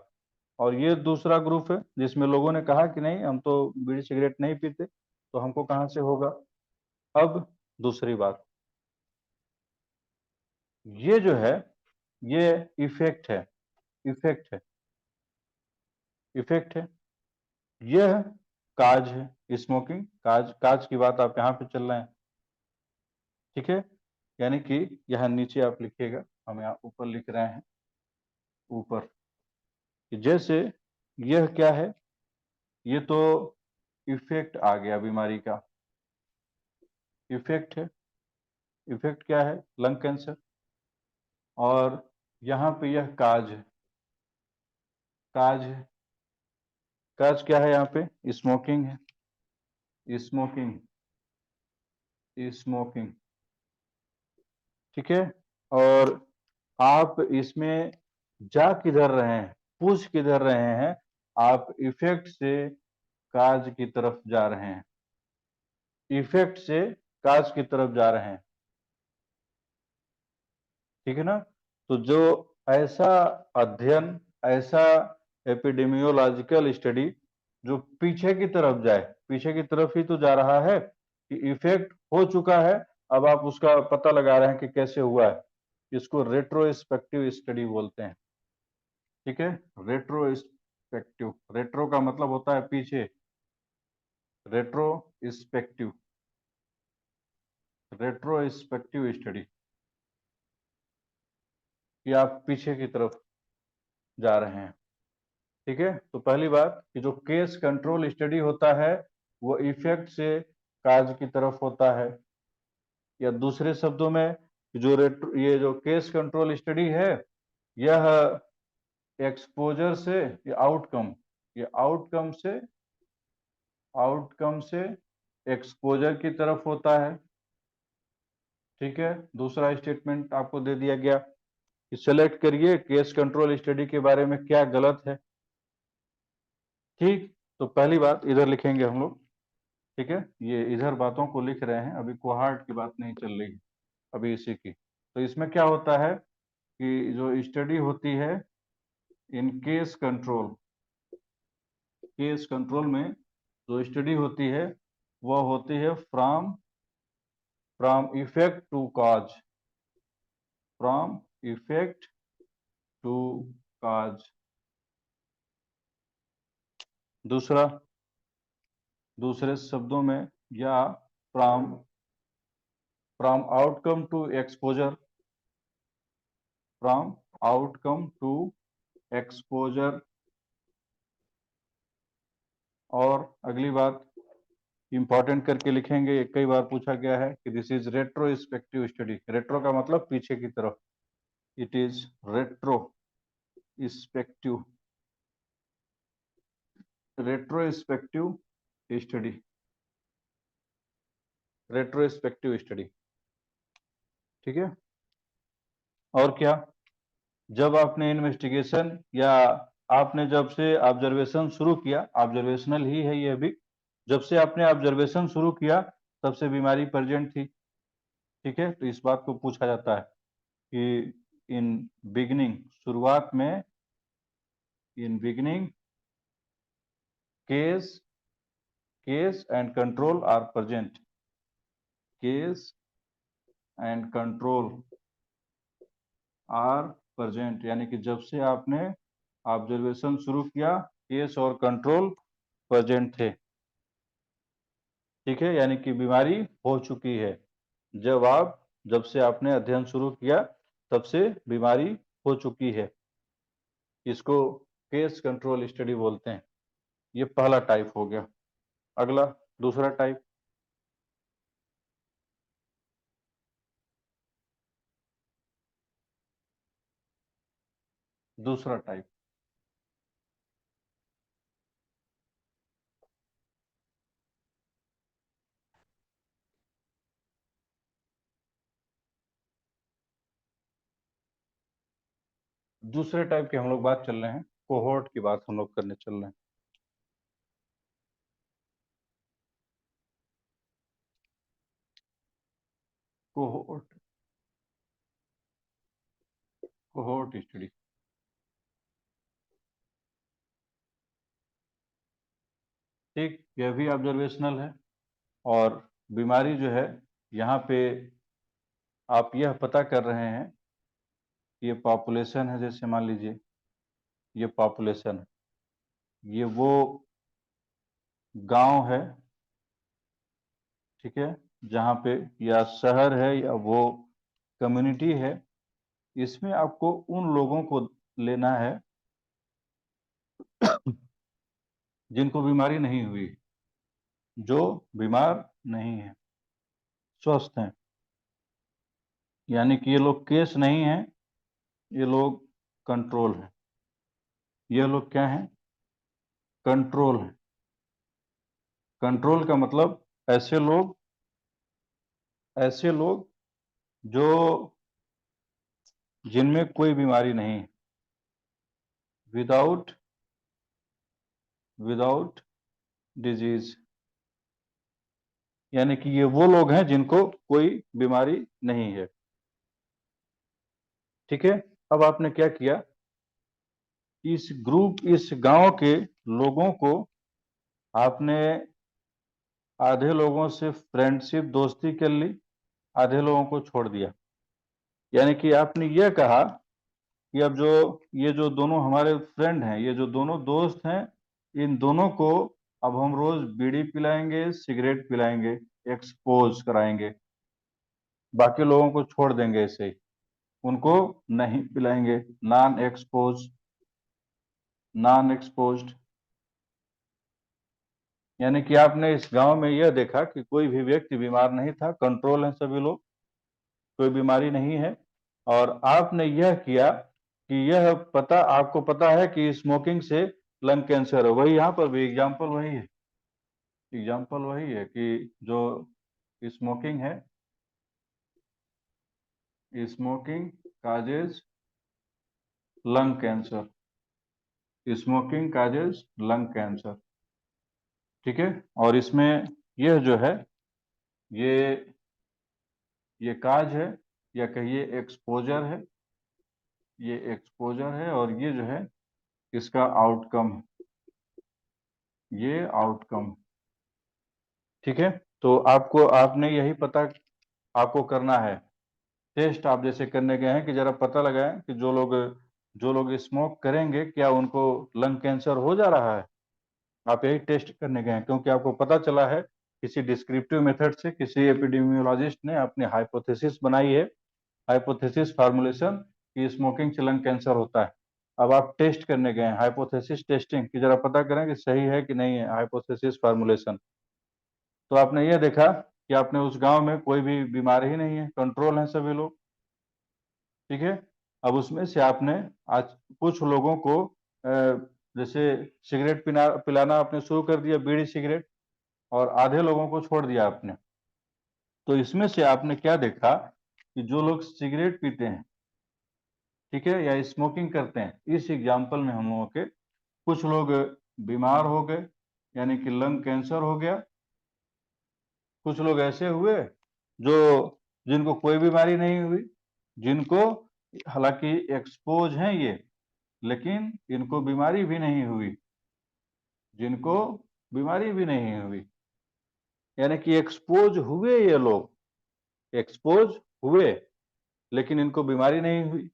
और ये दूसरा ग्रुप है जिसमें लोगों ने कहा कि नहीं हम तो बीड़ी सिगरेट नहीं पीते तो हमको कहाँ से होगा। अब दूसरी बात, ये जो है ये इफेक्ट है, इफेक्ट है, इफेक्ट है। यह काज है, स्मोकिंग काज, काज की बात आप यहाँ पे चल रहे हैं, ठीक है। यानी कि यहाँ नीचे आप लिखिएगा, हम यहाँ ऊपर लिख रहे हैं, ऊपर कि जैसे यह क्या है, ये तो इफेक्ट आ गया बीमारी का, इफेक्ट है। इफेक्ट क्या है, लंग कैंसर। और यहाँ पे यह काज है, काज है। काज क्या है यहाँ पे, स्मोकिंग है, स्मोकिंग, स्मोकिंग, ठीक है। और आप इसमें जा किधर रहे हैं, पूछ किधर रहे हैं, आप इफेक्ट से काज की तरफ जा रहे हैं, इफेक्ट से काज की तरफ जा रहे हैं, ठीक है ना। तो जो ऐसा अध्ययन, ऐसा एपिडेमियोलॉजिकल स्टडी जो पीछे की तरफ जाए, पीछे की तरफ ही तो जा रहा है कि इफेक्ट हो चुका है, अब आप उसका पता लगा रहे हैं कि कैसे हुआ है। इसको रेट्रोस्पेक्टिव स्टडी बोलते हैं, ठीक है। रेट्रोस्पेक्टिव, रेट्रो का मतलब होता है पीछे, रेट्रोस्पेक्टिव, रेट्रोस्पेक्टिव स्टडी, कि आप पीछे की तरफ जा रहे हैं। ठीक है, तो पहली बात कि जो केस कंट्रोल स्टडी होता है वो इफेक्ट से काज की तरफ होता है, या दूसरे शब्दों में जो ये जो केस कंट्रोल स्टडी है यह एक्सपोजर से या आउटकम, ये आउटकम से एक्सपोजर की तरफ होता है। ठीक है, दूसरा स्टेटमेंट आपको दे दिया गया कि सेलेक्ट करिए केस कंट्रोल स्टडी के बारे में क्या गलत है। ठीक, तो पहली बात इधर लिखेंगे हम लोग। ठीक है, ये इधर बातों को लिख रहे हैं, अभी कोहार्ट की बात नहीं चल रही है अभी इसी की। तो इसमें क्या होता है कि जो स्टडी होती है इन केस कंट्रोल में जो स्टडी होती है वह होती है from effect to cause, from effect to cause. दूसरे शब्दों में, या from from outcome to exposure, from outcome to exposure. और अगली बात इंपॉर्टेंट करके लिखेंगे, ये कई बार पूछा गया है कि this is retrospective study. Retro का मतलब पीछे की तरफ, it is retrospective retrospective study, retrospective study. ठीक है, और क्या, जब आपने इन्वेस्टिगेशन या आपने जब से ऑब्जर्वेशन शुरू किया, ऑब्जर्वेशनल ही है ये भी, जब से आपने ऑब्जर्वेशन शुरू किया तब से बीमारी प्रेजेंट थी। ठीक है, तो इस बात को पूछा जाता है कि इन बिगिनिंग, शुरुआत में, in beginning case and control are present, case and control are present, यानी कि जब से आपने ऑब्जर्वेशन शुरू किया केस और कंट्रोल प्रेजेंट थे। ठीक है, यानी कि बीमारी हो चुकी है। जब से आपने अध्ययन शुरू किया तब से बीमारी हो चुकी है, इसको केस कंट्रोल स्टडी बोलते हैं। ये पहला टाइप हो गया। अगला दूसरा टाइप, दूसरा टाइप दूसरे टाइप की हम लोग बात चल रहे हैं, कोहोर्ट की बात हम लोग करने चल रहे हैं। Cohort cohort study. ठीक, यह भी ऑब्जर्वेशनल है, और बीमारी जो है यहाँ पे आप यह पता कर रहे हैं, ये पॉपुलेशन है, जैसे मान लीजिए ये पॉपुलेशन है, ये वो गांव है, ठीक है, जहाँ पे, या शहर है, या वो कम्युनिटी है, इसमें आपको उन लोगों को लेना है जिनको बीमारी नहीं हुई, जो बीमार नहीं है, स्वस्थ हैं, यानी कि ये लोग केस नहीं हैं, ये लोग कंट्रोल हैं। ये लोग क्या हैं? कंट्रोल हैं। कंट्रोल का मतलब ऐसे लोग जो, जिनमें कोई बीमारी नहीं है, विदाउट विदाउट डिजीज, यानी कि ये वो लोग हैं जिनको कोई बीमारी नहीं है। ठीक है, अब आपने क्या किया, इस गांव के लोगों को आपने, आधे लोगों से फ्रेंडशिप दोस्ती कर ली, आधे लोगों को छोड़ दिया। यानी कि आपने यह कहा कि अब जो ये जो दोनों हमारे फ्रेंड हैं, ये जो दोनों दोस्त हैं, इन दोनों को अब हम रोज बीड़ी पिलाएंगे, सिगरेट पिलाएंगे, एक्सपोज कराएंगे। बाकी लोगों को छोड़ देंगे ऐसे ही, उनको नहीं पिलाएंगे। नॉन एक्सपोज्ड यानी कि आपने इस गांव में यह देखा कि कोई भी व्यक्ति बीमार नहीं था, कंट्रोल है सभी लोग, कोई बीमारी नहीं है। और आपने यह किया कि यह पता, आपको पता है कि स्मोकिंग से लंग कैंसर है। वही यहाँ पर भी एग्जाम्पल वही है, एग्जाम्पल वही है कि जो स्मोकिंग है, smoking causes lung cancer, smoking causes lung cancer. ठीक है। और इसमें यह जो है, ये ये काज है, या कहिए एक्सपोजर है, ये एक्सपोजर है, और ये जो है इसका आउटकम है, ये आउटकम। ठीक है। तो आपने यही पता आपको करना है। टेस्ट आप जैसे करने गए हैं कि जरा पता लगाएं कि जो लोग स्मोक करेंगे क्या उनको लंग कैंसर हो जा रहा है। आप यही टेस्ट करने गए हैं क्योंकि आपको पता चला है किसी डिस्क्रिप्टिव मेथड से, किसी एपिडेमियोलॉजिस्ट ने अपनी हाइपोथेसिस बनाई है, हाइपोथेसिस फार्मूलेशन, कि स्मोकिंग से लंग कैंसर होता है। अब आप टेस्ट करने गए हैं, हाइपोथेसिस टेस्टिंग, कि जरा पता करें कि सही है कि नहीं है हाइपोथेसिस फार्मूलेशन। तो आपने ये देखा कि आपने उस गांव में कोई भी बीमार ही नहीं है, कंट्रोल है सभी लोग। ठीक है। अब उसमें से आपने आज कुछ लोगों को जैसे सिगरेट पिलाना आपने शुरू कर दिया, बीड़ी सिगरेट, और आधे लोगों को छोड़ दिया आपने। तो इसमें से आपने क्या देखा कि जो लोग सिगरेट पीते हैं, ठीक है, या स्मोकिंग करते हैं, इस एग्जाम्पल में हम लोगों के कुछ लोग बीमार हो गए, यानी कि लंग कैंसर हो गया। कुछ लोग ऐसे हुए जो जिनको कोई बीमारी नहीं हुई, जिनको हालांकि एक्सपोज हैं ये, लेकिन इनको बीमारी भी नहीं हुई, जिनको बीमारी भी नहीं हुई, यानी कि एक्सपोज हुए ये लोग, एक्सपोज हुए लेकिन इनको बीमारी नहीं हुई।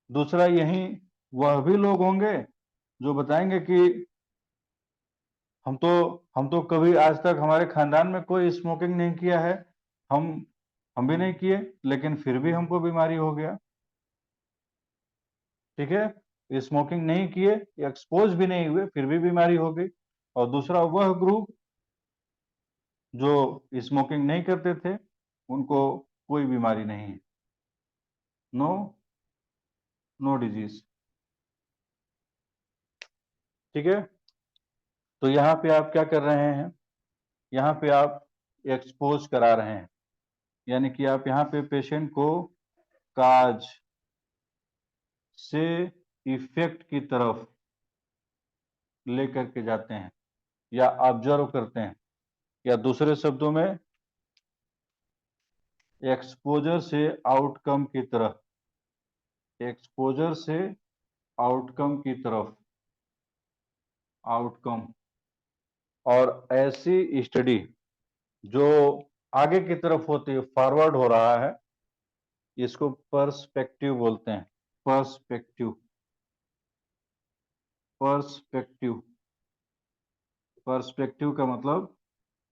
दूसरा, यही वह भी लोग होंगे जो बताएंगे कि हम तो हम तो कभी आज तक हमारे खानदान में कोई स्मोकिंग नहीं किया है, हम हम भी नहीं किए, लेकिन फिर भी हमको बीमारी हो गया। ठीक है। स्मोकिंग नहीं किए, एक्सपोज भी नहीं हुए, फिर भी बीमारी हो गई। और दूसरा वह ग्रुप जो स्मोकिंग नहीं करते थे, उनको कोई बीमारी नहीं है, नो नो डिजीज। ठीक है। तो यहाँ पे आप क्या कर रहे हैं, यहाँ पे आप एक्सपोज करा रहे हैं, यानी कि आप यहाँ पे पेशेंट को काज से इफेक्ट की तरफ लेकर के जाते हैं, या ऑब्जर्व करते हैं, या दूसरे शब्दों में एक्सपोजर से आउटकम की तरफ, एक्सपोजर से आउटकम की तरफ, आउटकम। और ऐसी स्टडी जो आगे की तरफ होती है, फॉरवर्ड हो रहा है, इसको पर्सपेक्टिव बोलते हैं, पर्सपेक्टिव, पर्सपेक्टिव। पर्सपेक्टिव का मतलब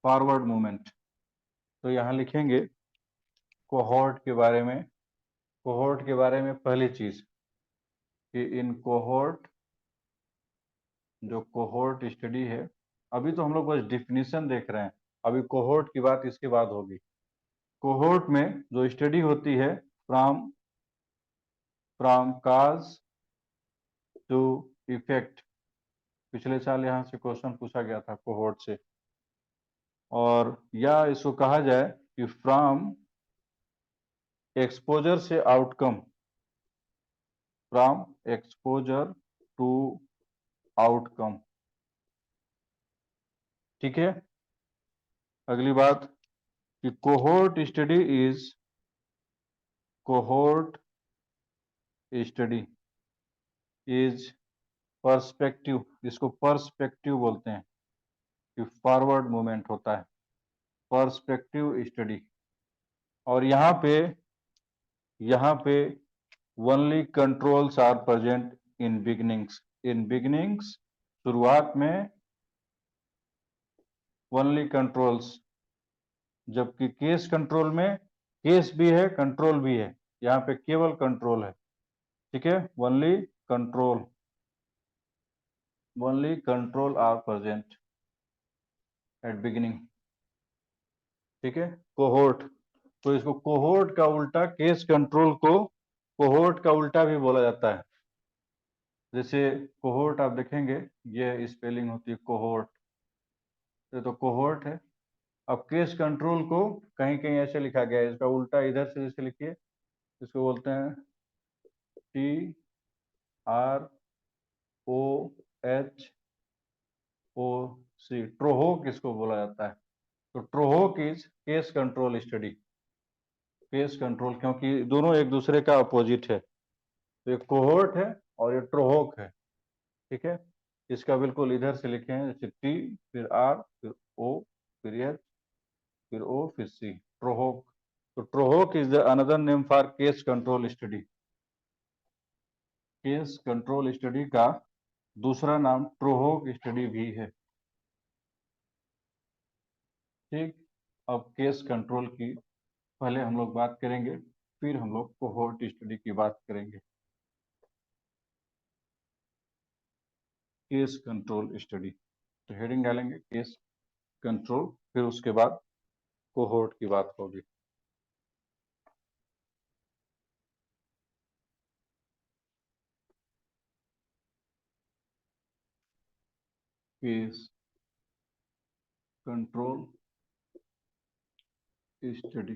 फॉरवर्ड मूवमेंट। तो यहाँ लिखेंगे कोहोर्ट के बारे में, कोहोर्ट के बारे में पहली चीज कि इन कोहोर्ट, जो कोहोर्ट स्टडी है, अभी तो हम लोग बस डिफिनीशन देख रहे हैं, अभी कोहोर्ट की बात इसके बाद होगी। कोहोर्ट में जो स्टडी होती है, from from cause to effect, पिछले साल यहाँ से क्वेश्चन पूछा गया था कोहोर्ट से। और या इसको कहा जाए कि फ्रॉम एक्सपोजर से outcome, from exposure to outcome. ठीक है। अगली बात कि cohort study is, cohort study is perspective, इसको पर्सपेक्टिव बोलते हैं कि फॉरवर्ड मूवमेंट होता है, पर्सपेक्टिव स्टडी। और यहाँ पे only controls are present in beginnings, in beginnings, शुरुआत में ओनली कंट्रोल्स, जबकि केस कंट्रोल में केस भी है, कंट्रोल भी है। यहाँ पे केवल कंट्रोल है, ठीक है। Only control are present at beginning, ठीक है। कोहोर्ट, तो इसको कोहोर्ट का उल्टा, केस कंट्रोल को कोहोर्ट का उल्टा भी बोला जाता है। जैसे कोहोर्ट आप देखेंगे, ये स्पेलिंग होती है कोहोर्ट, तो कोहोर्ट है। अब केस कंट्रोल को कहीं कहीं ऐसे लिखा गया है, इसका उल्टा इधर से जैसे लिखिए, इसको बोलते हैं TROHC, ट्रोहोक इसको बोला जाता है। तो trohoc is case control study, case control, क्योंकि दोनों एक दूसरे का अपोजिट है। तो एक कोहोर्ट है और ये ट्रोहोक है, ठीक है। इसका बिल्कुल इधर से लिखे हैं, जैसे T, फिर R, फिर O, फिर H, फिर O, फिर C, ट्रोहोक। तो trohoc is the another name for case control study. Case control study का दूसरा नाम ट्रोहोक स्टडी भी है, ठीक। अब केस कंट्रोल की पहले हम लोग बात करेंगे, फिर हम लोग कोहोर्ट स्टडी की बात करेंगे। केस कंट्रोल स्टडी, तो हेडिंग डालेंगे केस कंट्रोल, फिर उसके बाद कोहोर्ट की बात होगी। Case control study,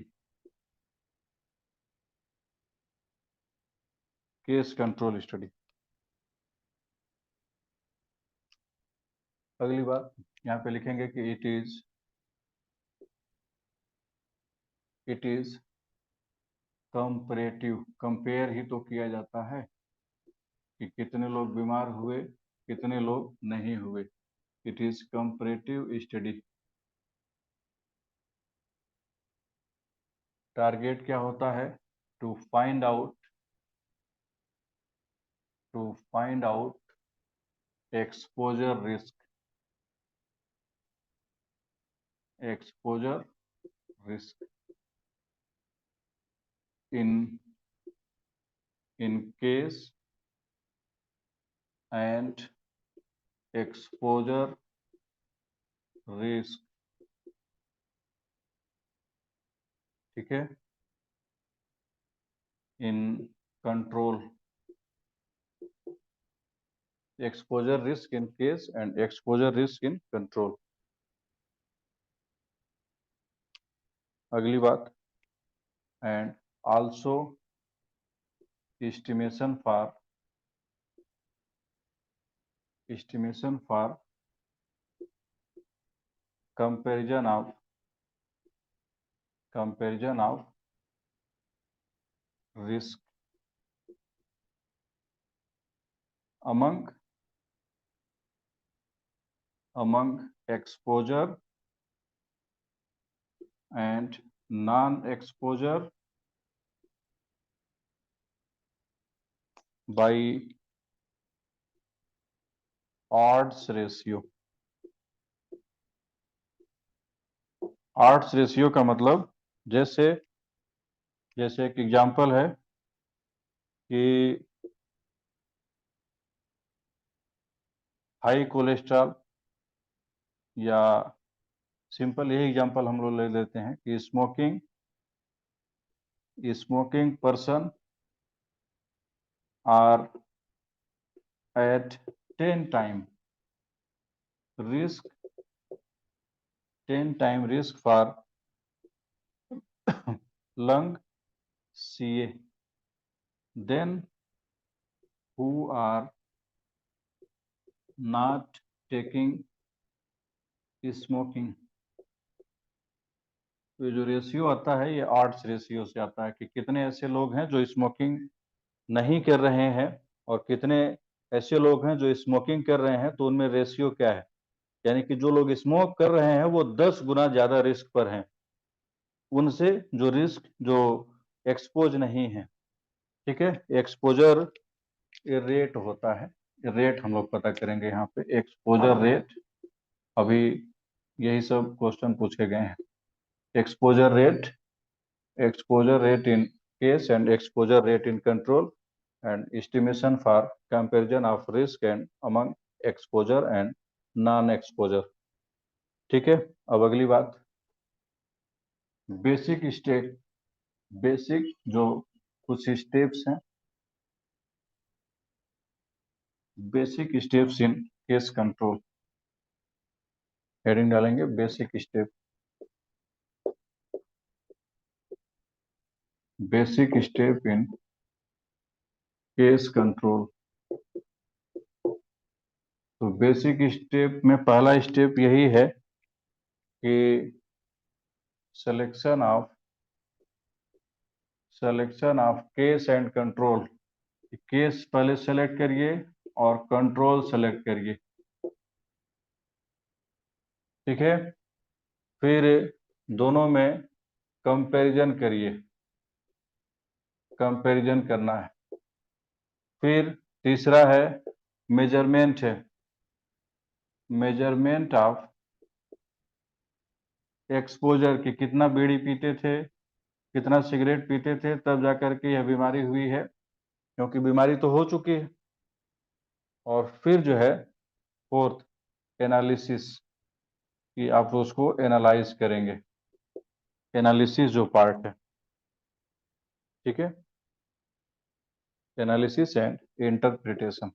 case control study. अगली बात यहाँ पे लिखेंगे कि इट इज कंपैरेटिव, कंपेयर ही तो किया जाता है कि कितने लोग बीमार हुए, कितने लोग नहीं हुए। It is comparative study. Target क्या होता है? To find out, exposure risk, exposure risk in case and exposure risk, ठीक है, in control. Exposure risk in case and exposure risk in control. अगली बात, and also estimation for comparison of risk among exposure and non-exposure by odds ratio। odds ratio का मतलब, जैसे जैसे एक example है कि हाई कोलेस्ट्रॉल, या सिंपल यही एग्जांपल हम लोग ले लेते हैं कि smoking person are at 10 time risk, 10 time risk for lung CA then who are not taking smoking। तो ये जो रेशियो आता है, ये ऑड्स रेशियो से आता है कि कितने ऐसे लोग हैं जो स्मोकिंग नहीं कर रहे हैं और कितने ऐसे लोग हैं जो स्मोकिंग कर रहे हैं, तो उनमें रेशियो क्या है। यानी कि जो लोग स्मोक कर रहे हैं वो 10 गुना ज्यादा रिस्क पर हैं उनसे जो एक्सपोज नहीं है, ठीक है। एक्सपोजर रेट होता है, रेट हम लोग पता करेंगे यहाँ पे, एक्सपोजर रेट। अभी यही सब क्वेश्चन पूछे गए हैं, exposure rate exposure rate in case and exposure rate in control, and estimation for comparison of risk and among exposure and non exposure। ठीक है, अब अगली बात, बेसिक स्टेप, बेसिक जो कुछ स्टेप्स हैं, basic steps in case control, heading डालेंगे basic step, basic step in case control. तो बेसिक स्टेप में पहला स्टेप यही है कि selection of case and control. Case पहले सेलेक्ट करिए और कंट्रोल सेलेक्ट करिए, ठीक है। फिर दोनों में कंपैरिजन करिए, कंपैरिजन करना है। फिर तीसरा है मेजरमेंट, है मेजरमेंट ऑफ एक्सपोजर, कि कितना बीड़ी पीते थे, कितना सिगरेट पीते थे, तब जाकर के यह बीमारी हुई है, क्योंकि बीमारी तो हो चुकी है। और फिर जो है फोर्थ, एनालिसिस, कि आप उसको एनालाइज करेंगे, एनालिसिस जो पार्ट है, ठीक है, analysis and interpretation,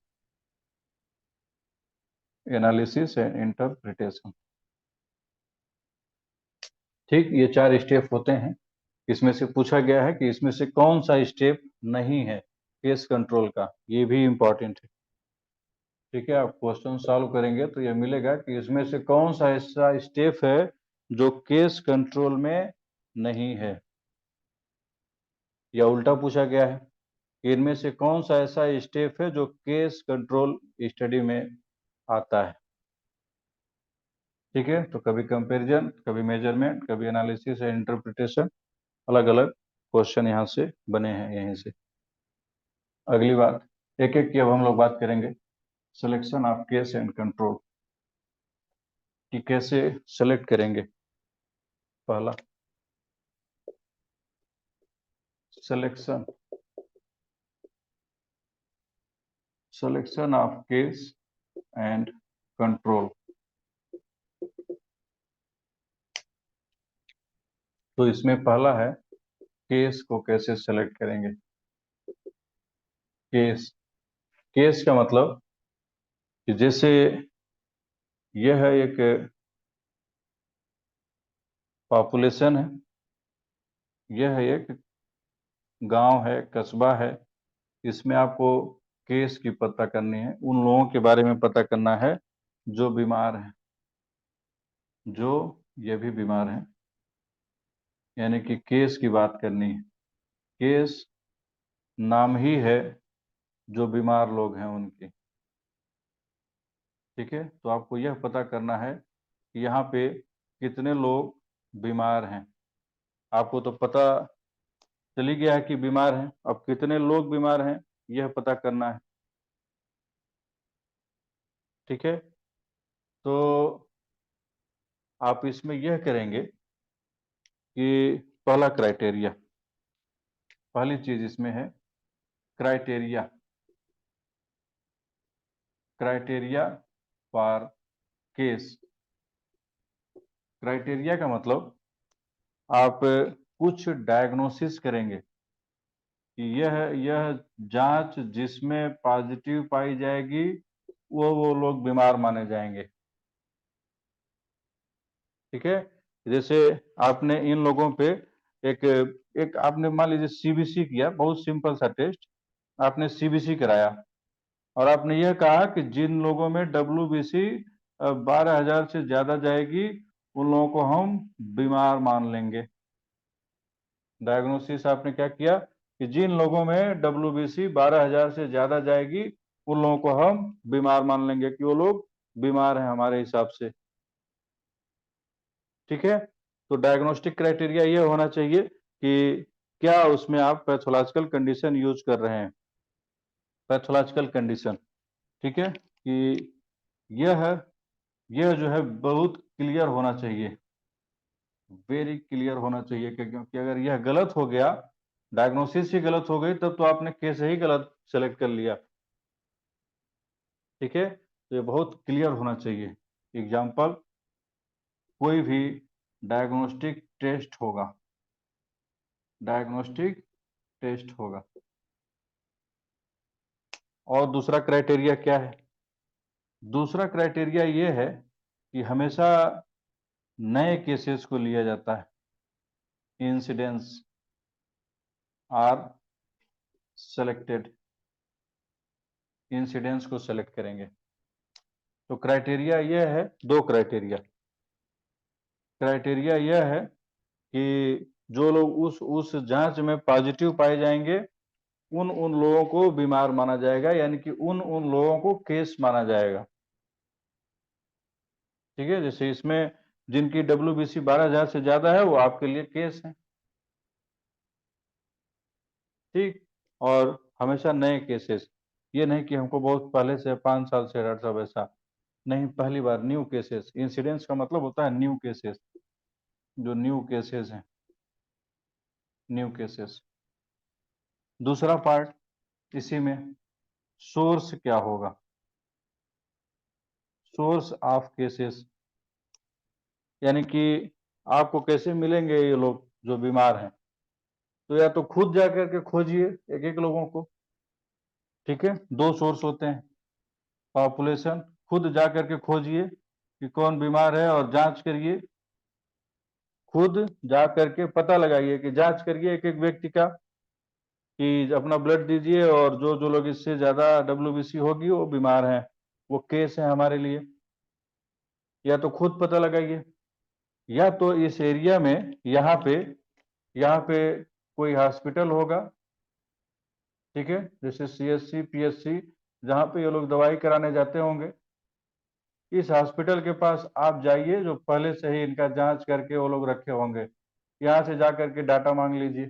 analysis and interpretation. ठीक, ये 4 स्टेप होते हैं। इसमें से पूछा गया है कि इसमें से कौन सा स्टेप नहीं है केस कंट्रोल का, ये भी इंपॉर्टेंट है। ठीक है, आप क्वेश्चन सॉल्व करेंगे तो ये मिलेगा कि इसमें से कौन सा ऐसा स्टेप है जो केस कंट्रोल में नहीं है, या उल्टा पूछा गया है कि इनमें से कौन सा ऐसा स्टेप है जो केस कंट्रोल स्टडी में आता है। ठीक है, तो कभी कंपैरिजन, कभी मेजरमेंट, कभी एनालिसिस एंड इंटरप्रिटेशन, अलग अलग क्वेश्चन यहाँ से बने हैं यहीं से। अगली बात, एक एक की अब हम लोग बात करेंगे, selection of case and control, कि कैसे सेलेक्ट करेंगे। पहला, selection of case and control. तो इसमें पहला है केस को कैसे सेलेक्ट करेंगे। केस, केस का मतलब कि जैसे यह एक पॉपुलेशन है, यह एक गांव है, कस्बा है, इसमें आपको केस की पता करनी है, उन लोगों के बारे में पता करना है जो बीमार हैं, जो ये भी बीमार हैं, यानी कि केस की बात करनी है। केस नाम ही है जो बीमार लोग हैं उनकी। ठीक है, तो आपको यह पता करना है कि यहाँ पे कितने लोग बीमार हैं। आपको तो पता चली गया है कि बीमार हैं, अब कितने लोग बीमार हैं यह पता करना है। ठीक है, तो आप इसमें यह करेंगे कि पहला क्राइटेरिया, पहली चीज इसमें है criteria, criteria for case. Criteria का मतलब आप कुछ डायग्नोसिस करेंगे कि यह जांच जिसमें पॉजिटिव पाई जाएगी वो लोग बीमार माने जाएंगे। ठीक है, जैसे आपने इन लोगों पे एक एक आपने मान लीजिए सीबीसी किया, बहुत सिंपल सा टेस्ट, आपने सीबीसी कराया और आपने यह कहा कि जिन लोगों में डब्ल्यूबीसी 12,000 से ज्यादा जाएगी उन लोगों को हम बीमार मान लेंगे। डायग्नोसिस आपने क्या किया कि जिन लोगों में डब्ल्यूबीसी 12,000 से ज्यादा जाएगी उन लोगों को हम बीमार मान लेंगे कि वो लोग बीमार हैं हमारे हिसाब से। ठीक है, तो डायग्नोस्टिक क्राइटेरिया ये होना चाहिए कि क्या उसमें आप पैथोलॉजिकल कंडीशन यूज कर रहे हैं, पैथोलॉजिकल कंडीशन। ठीक है, कि यह यह जो है बहुत क्लियर होना चाहिए। वेरी क्लियर होना चाहिए, क्योंकि अगर यह गलत हो गया, डायग्नोसिस ही गलत हो गई, तब तो आपने केस ही गलत सेलेक्ट कर लिया। ठीक है, तो ये बहुत क्लियर होना चाहिए। एग्जाम्पल, कोई भी डायग्नोस्टिक टेस्ट होगा, डायग्नोस्टिक टेस्ट होगा। और दूसरा क्राइटेरिया क्या है? दूसरा क्राइटेरिया ये है कि हमेशा नए केसेस को लिया जाता है। इंसिडेंस आर सेलेक्टेड, इंसिडेंस को सेलेक्ट करेंगे। तो क्राइटेरिया यह है, दो क्राइटेरिया। क्राइटेरिया यह है कि जो लोग उस जांच में पॉजिटिव पाए जाएंगे, उन उन लोगों को बीमार माना जाएगा, यानी कि उन उन लोगों को केस माना जाएगा। ठीक है, जैसे इसमें जिनकी WBC 12,000 से ज्यादा है वो आपके लिए केस है। ठीक, और हमेशा नए केसेस, ये नहीं कि हमको बहुत पहले से 5 साल से डॉक्टर साहब ऐसा नहीं, पहली बार न्यू केसेस। इंसिडेंस का मतलब होता है न्यू केसेस, जो न्यू केसेस हैं, न्यू केसेस। दूसरा पार्ट इसी में, सोर्स क्या होगा? सोर्स ऑफ केसेस, यानी कि आपको कैसे मिलेंगे ये लोग जो बीमार हैं? तो या तो खुद जा करके खोजिए एक एक लोगों को। ठीक है, दो सोर्स होते हैं। पॉपुलेशन, खुद जा करके खोजिए कि कौन बीमार है और जांच करिए। खुद जा करके पता लगाइए कि जांच करिए एक एक व्यक्ति का, कि अपना ब्लड दीजिए, और जो जो लोग इससे ज्यादा WBC होगी वो बीमार हैं, वो केस है हमारे लिए। या तो खुद पता लगाइए, या तो इस एरिया में यहाँ पे कोई हॉस्पिटल होगा। ठीक है, जैसे CSC PSC, जहाँ पे ये लोग दवाई कराने जाते होंगे, इस हॉस्पिटल के पास आप जाइए, जो पहले से ही इनका जांच करके वो लोग रखे होंगे। यहाँ से जा करके डाटा मांग लीजिए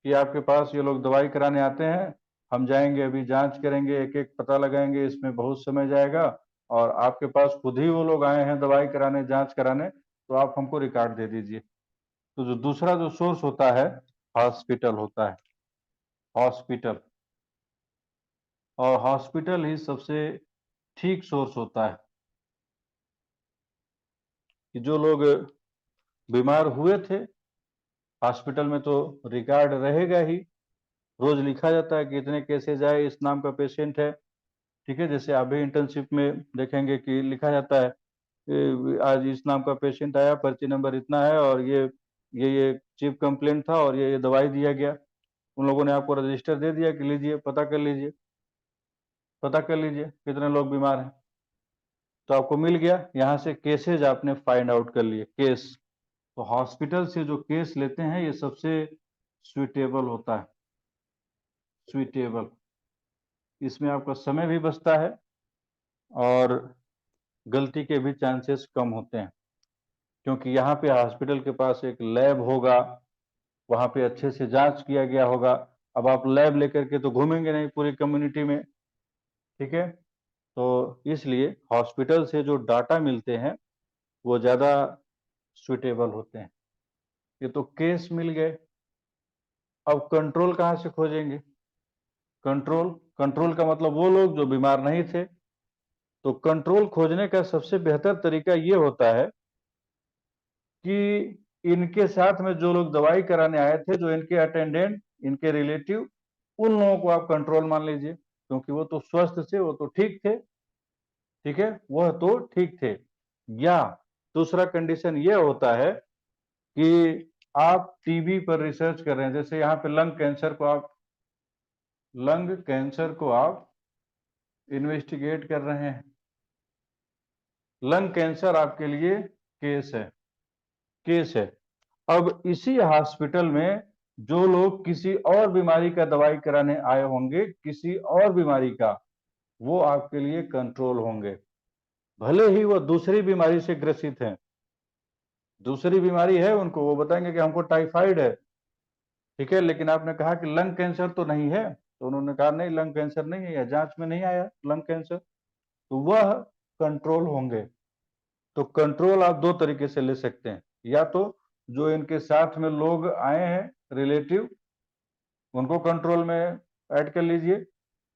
कि आपके पास ये लोग दवाई कराने आते हैं, हम जाएंगे अभी जांच करेंगे, एक एक पता लगाएंगे, इसमें बहुत समय जाएगा, और आपके पास खुद ही वो लोग आए हैं दवाई कराने, जांच कराने, तो आप हमको रिकॉर्ड दे दीजिए। तो जो दूसरा जो सोर्स होता है, हॉस्पिटल होता है, हॉस्पिटल। और हॉस्पिटल ही सबसे ठीक सोर्स होता है, कि जो लोग बीमार हुए थे, हॉस्पिटल में तो रिकॉर्ड रहेगा ही, रोज लिखा जाता है कि इतने केसेज आए, इस नाम का पेशेंट है। ठीक है, जैसे आप भी इंटर्नशिप में देखेंगे कि लिखा जाता है आज इस नाम का पेशेंट आया, पर्ची नंबर इतना है, और ये चीफ कंप्लेंट था, और ये दवाई दिया गया। उन लोगों ने आपको रजिस्टर दे दिया कि लीजिए पता कर लीजिए, पता कर लीजिए कितने लोग बीमार हैं। तो आपको मिल गया, यहाँ से केसेज आपने फाइंड आउट कर लिए, केस। तो हॉस्पिटल से जो केस लेते हैं ये सबसे सुइटेबल होता है, सुइटेबल। इसमें आपका समय भी बचता है, और गलती के भी चांसेस कम होते हैं, क्योंकि यहाँ पे हॉस्पिटल के पास एक लैब होगा, वहाँ पे अच्छे से जांच किया गया होगा। अब आप लैब लेकर के तो घूमेंगे नहीं पूरी कम्युनिटी में। ठीक है, तो इसलिए हॉस्पिटल से जो डाटा मिलते हैं वो ज़्यादा सुइटेबल होते हैं। ये तो केस मिल गए। अब कंट्रोल कहाँ से खोजेंगे? कंट्रोल, कंट्रोल का मतलब वो लोग जो बीमार नहीं थे। तो कंट्रोल खोजने का सबसे बेहतर तरीका ये होता है कि इनके साथ में जो लोग दवाई कराने आए थे, जो इनके अटेंडेंट, इनके रिलेटिव, उन लोगों को आप कंट्रोल मान लीजिए, क्योंकि वो तो स्वस्थ थे, वो तो ठीक थे। ठीक है, वह तो ठीक थे। या दूसरा कंडीशन ये होता है कि आप टीबी पर रिसर्च कर रहे हैं, जैसे यहाँ पे लंग कैंसर को आप इन्वेस्टिगेट कर रहे हैं। लंग कैंसर आपके लिए केस है, केस है। अब इसी हॉस्पिटल में जो लोग किसी और बीमारी का दवाई कराने आए होंगे, किसी और बीमारी का, वो आपके लिए कंट्रोल होंगे, भले ही वो दूसरी बीमारी से ग्रसित हैं। दूसरी बीमारी है उनको, वो बताएंगे कि हमको टाइफाइड है। ठीक है, लेकिन आपने कहा कि लंग कैंसर तो नहीं है, तो उन्होंने कहा नहीं लंग कैंसर नहीं है, या जांच में नहीं आया लंग कैंसर, तो वह कंट्रोल होंगे। तो कंट्रोल आप दो तरीके से ले सकते हैं। या तो जो इनके साथ में लोग आए हैं रिलेटिव, उनको कंट्रोल में ऐड कर लीजिए,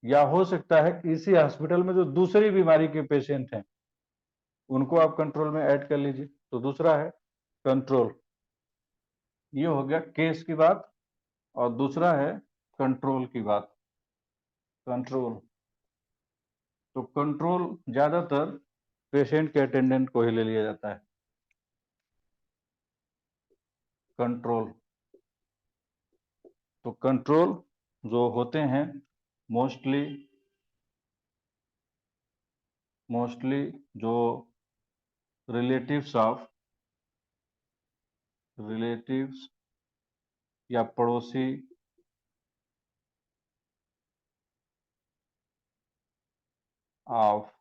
या हो सकता है कि इसी हॉस्पिटल में जो दूसरी बीमारी के पेशेंट हैं उनको आप कंट्रोल में ऐड कर लीजिए। तो दूसरा है कंट्रोल। ये हो गया केस की बात, और दूसरा है कंट्रोल की बात। कंट्रोल, तो कंट्रोल ज्यादातर पेशेंट के अटेंडेंट को ही ले लिया जाता है। कंट्रोल, तो कंट्रोल जो होते हैं मोस्टली जो रिलेटिव्स या पड़ोसी of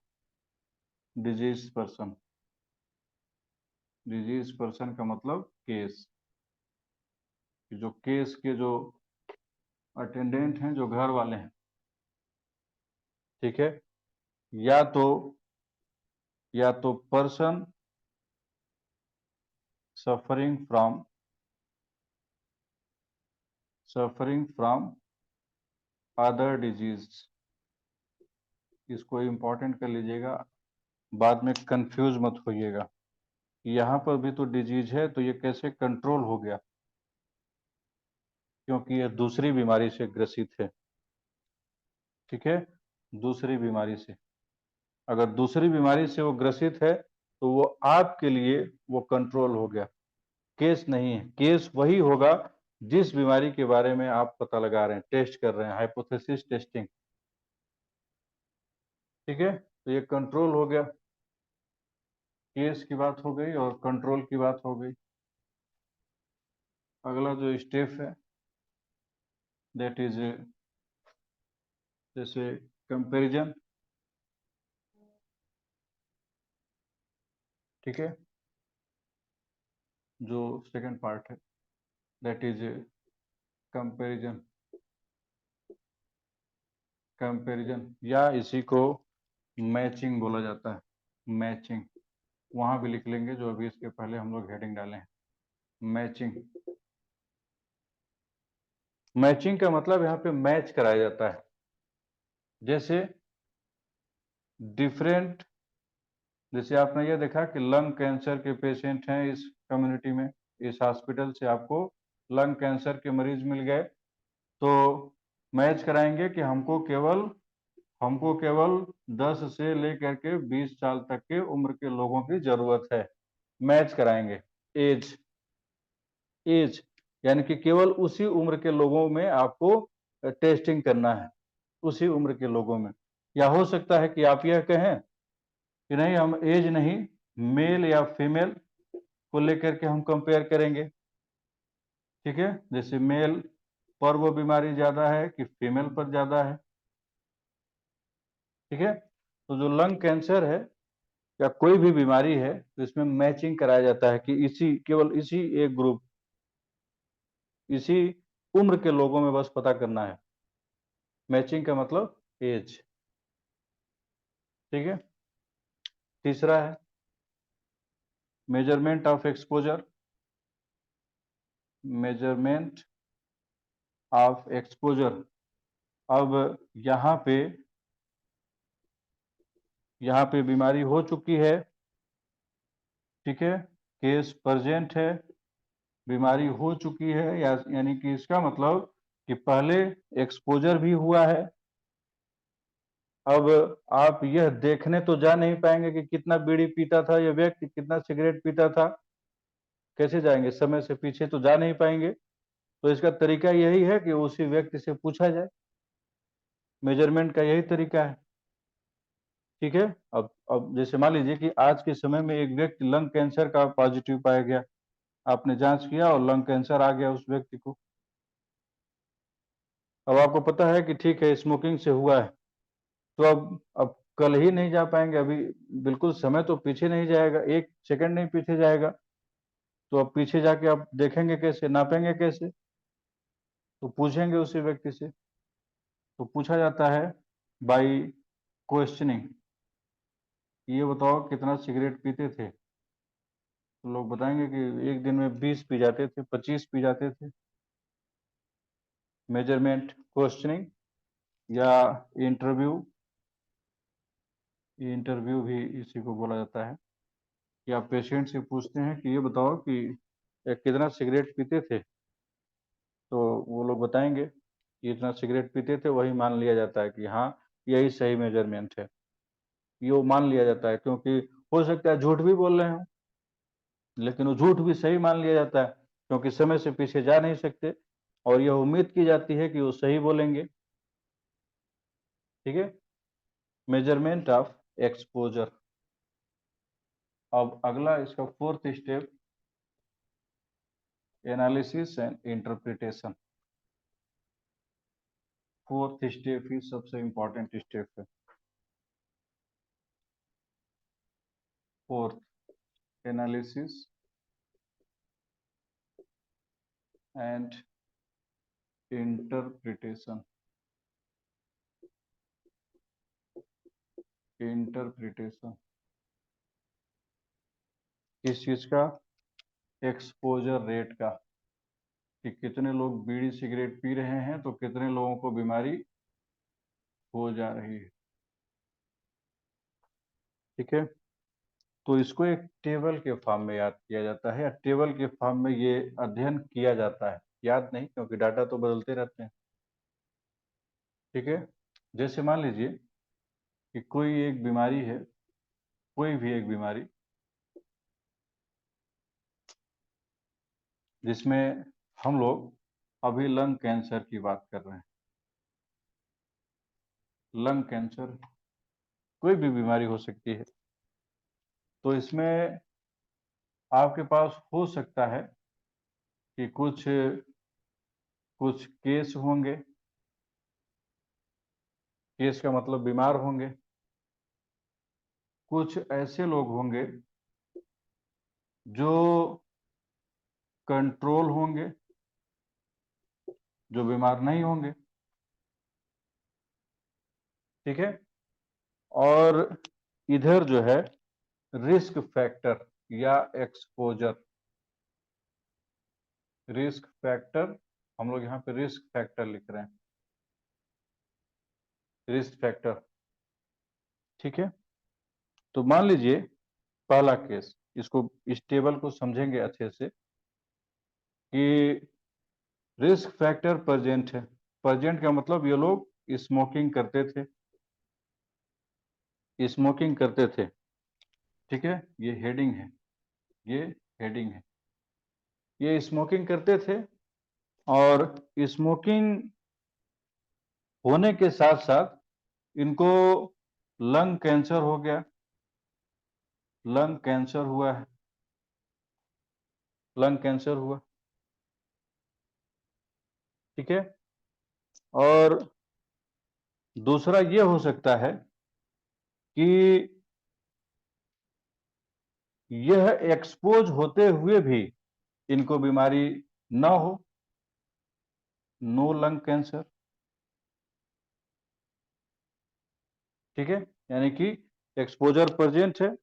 disease person, disease person का मतलब केस, जो केस के जो अटेंडेंट हैं, जो घर वाले हैं, ठीक है, या तो person suffering from other disease. इसको इंपॉर्टेंट कर लीजिएगा, बाद में कंफ्यूज मत होइएगा। यहाँ पर भी तो डिजीज है, तो ये कैसे कंट्रोल हो गया, क्योंकि ये दूसरी बीमारी से ग्रसित है। ठीक है, दूसरी बीमारी से, अगर दूसरी बीमारी से वो ग्रसित है तो वो आपके लिए वो कंट्रोल हो गया, केस नहीं है। केस वही होगा जिस बीमारी के बारे में आप पता लगा रहे हैं, टेस्ट कर रहे हैं, हाइपोथेसिस टेस्टिंग। ठीक है, तो ये कंट्रोल हो गया, केस की बात हो गई और कंट्रोल की बात हो गई। अगला जो स्टेप है दैट इज जैसे कंपैरिजन। ठीक है, जो सेकंड पार्ट है दैट इज कंपैरिजन। कंपैरिजन या इसी को मैचिंग बोला जाता है, मैचिंग। वहां भी लिख लेंगे जो अभी इसके पहले हम लोग हेडिंग डाले हैं, मैचिंग। मैचिंग का मतलब यहाँ पे मैच कराया जाता है। जैसे डिफरेंट, जैसे आपने ये देखा कि लंग कैंसर के पेशेंट हैं इस कम्युनिटी में, इस हॉस्पिटल से आपको लंग कैंसर के मरीज मिल गए, तो मैच कराएंगे कि हमको केवल 10 से लेकर के 20 साल तक के उम्र के लोगों की जरूरत है। मैच कराएंगे एज, एज यानी कि केवल उसी उम्र के लोगों में आपको टेस्टिंग करना है, उसी उम्र के लोगों में। या हो सकता है कि आप यह कहें कि नहीं, हम एज नहीं, मेल या फीमेल को लेकर के हम कंपेयर करेंगे। ठीक है, जैसे मेल पर वो बीमारी ज्यादा है कि फीमेल पर ज्यादा है। ठीक है, तो जो लंग कैंसर है या कोई भी बीमारी है तो इसमें मैचिंग कराया जाता है कि केवल इसी एक ग्रुप, इसी उम्र के लोगों में बस पता करना है। मैचिंग का मतलब एज। ठीक है, तीसरा है measurement of exposure. Measurement of exposure, अब यहाँ पे बीमारी हो चुकी है। ठीक है, केस प्रेजेंट है, बीमारी हो चुकी है, यानी कि इसका मतलब कि पहले एक्सपोजर भी हुआ है। अब आप यह देखने तो जा नहीं पाएंगे कि कितना बीड़ी पीता था यह व्यक्ति, कितना सिगरेट पीता था, कैसे जाएंगे, समय से पीछे तो जा नहीं पाएंगे। तो इसका तरीका यही है कि उसी व्यक्ति से पूछा जाए, मेजरमेंट का यही तरीका है। ठीक है, अब जैसे मान लीजिए कि आज के समय में एक व्यक्ति लंग कैंसर का पॉजिटिव पाया गया, आपने जांच किया और लंग कैंसर आ गया उस व्यक्ति को। अब आपको पता है कि ठीक है स्मोकिंग से हुआ है, तो अब कल ही नहीं जा पाएंगे, अभी बिल्कुल समय तो पीछे नहीं जाएगा, एक सेकंड नहीं पीछे जाएगा। तो अब पीछे जाके आप देखेंगे कैसे, नापेंगे कैसे? तो पूछेंगे उसी व्यक्ति से। तो पूछा जाता है बाई क्वेश्चनिंग, ये बताओ कितना सिगरेट पीते थे। तो लोग बताएंगे कि एक दिन में 20 पी जाते थे, 25 पी जाते थे। मेजरमेंट क्वेश्चनिंग या इंटरव्यू, ये इंटरव्यू भी इसी को बोला जाता है कि आप पेशेंट से पूछते हैं कि ये बताओ कि कितना सिगरेट पीते थे, तो वो लोग बताएंगे कि इतना सिगरेट पीते थे, वही मान लिया जाता है कि हाँ यही सही मेजरमेंट है। ये वो मान लिया जाता है, क्योंकि हो सकता है झूठ भी बोल रहे हो, लेकिन वो झूठ भी सही मान लिया जाता है, क्योंकि समय से पीछे जा नहीं सकते और यह उम्मीद की जाती है कि वो सही बोलेंगे। ठीक है, मेजरमेंट ऑफ एक्सपोजर। अब अगला इसका fourth step, analysis and interpretation. Fourth step ही सबसे इंपॉर्टेंट स्टेप है। Fourth, analysis and interpretation. Interpretation किस चीज का? एक्सपोजर रेट का, कि कितने लोग बीड़ी सिगरेट पी रहे हैं तो कितने लोगों को बीमारी हो जा रही है। ठीक है, तो इसको एक टेबल के फॉर्म में याद किया जाता है, या टेबल के फॉर्म में ये अध्ययन किया जाता है। याद नहीं, क्योंकि डाटा तो बदलते रहते हैं। ठीक है, जैसे मान लीजिए कि कोई एक बीमारी है, कोई भी एक बीमारी जिसमें हम लोग अभी लंग कैंसर की बात कर रहे हैं। लंग कैंसर कोई भी बीमारी हो सकती है, तो इसमें आपके पास हो सकता है कि कुछ कुछ केस होंगे। केस का मतलब बीमार होंगे। कुछ ऐसे लोग होंगे जो कंट्रोल होंगे, जो बीमार नहीं होंगे। ठीक है, और इधर जो है रिस्क फैक्टर या एक्सपोजर। रिस्क फैक्टर, हम लोग यहाँ पे रिस्क फैक्टर लिख रहे हैं, रिस्क फैक्टर। ठीक है, तो मान लीजिए पहला केस, इसको इस टेबल को समझेंगे अच्छे से कि रिस्क फैक्टर प्रेजेंट है। प्रेजेंट का मतलब ये लोग स्मोकिंग करते थे, स्मोकिंग करते थे। ठीक है, ये हेडिंग है, ये हेडिंग है। ये स्मोकिंग करते थे, और स्मोकिंग होने के साथ साथ इनको लंग कैंसर हो गया। लंग कैंसर हुआ है, लंग कैंसर हुआ। ठीक है, और दूसरा ये हो सकता है कि यह एक्सपोज होते हुए भी इनको बीमारी ना हो, नो लंग कैंसर। ठीक है, यानी कि एक्सपोजर प्रेजेंट है,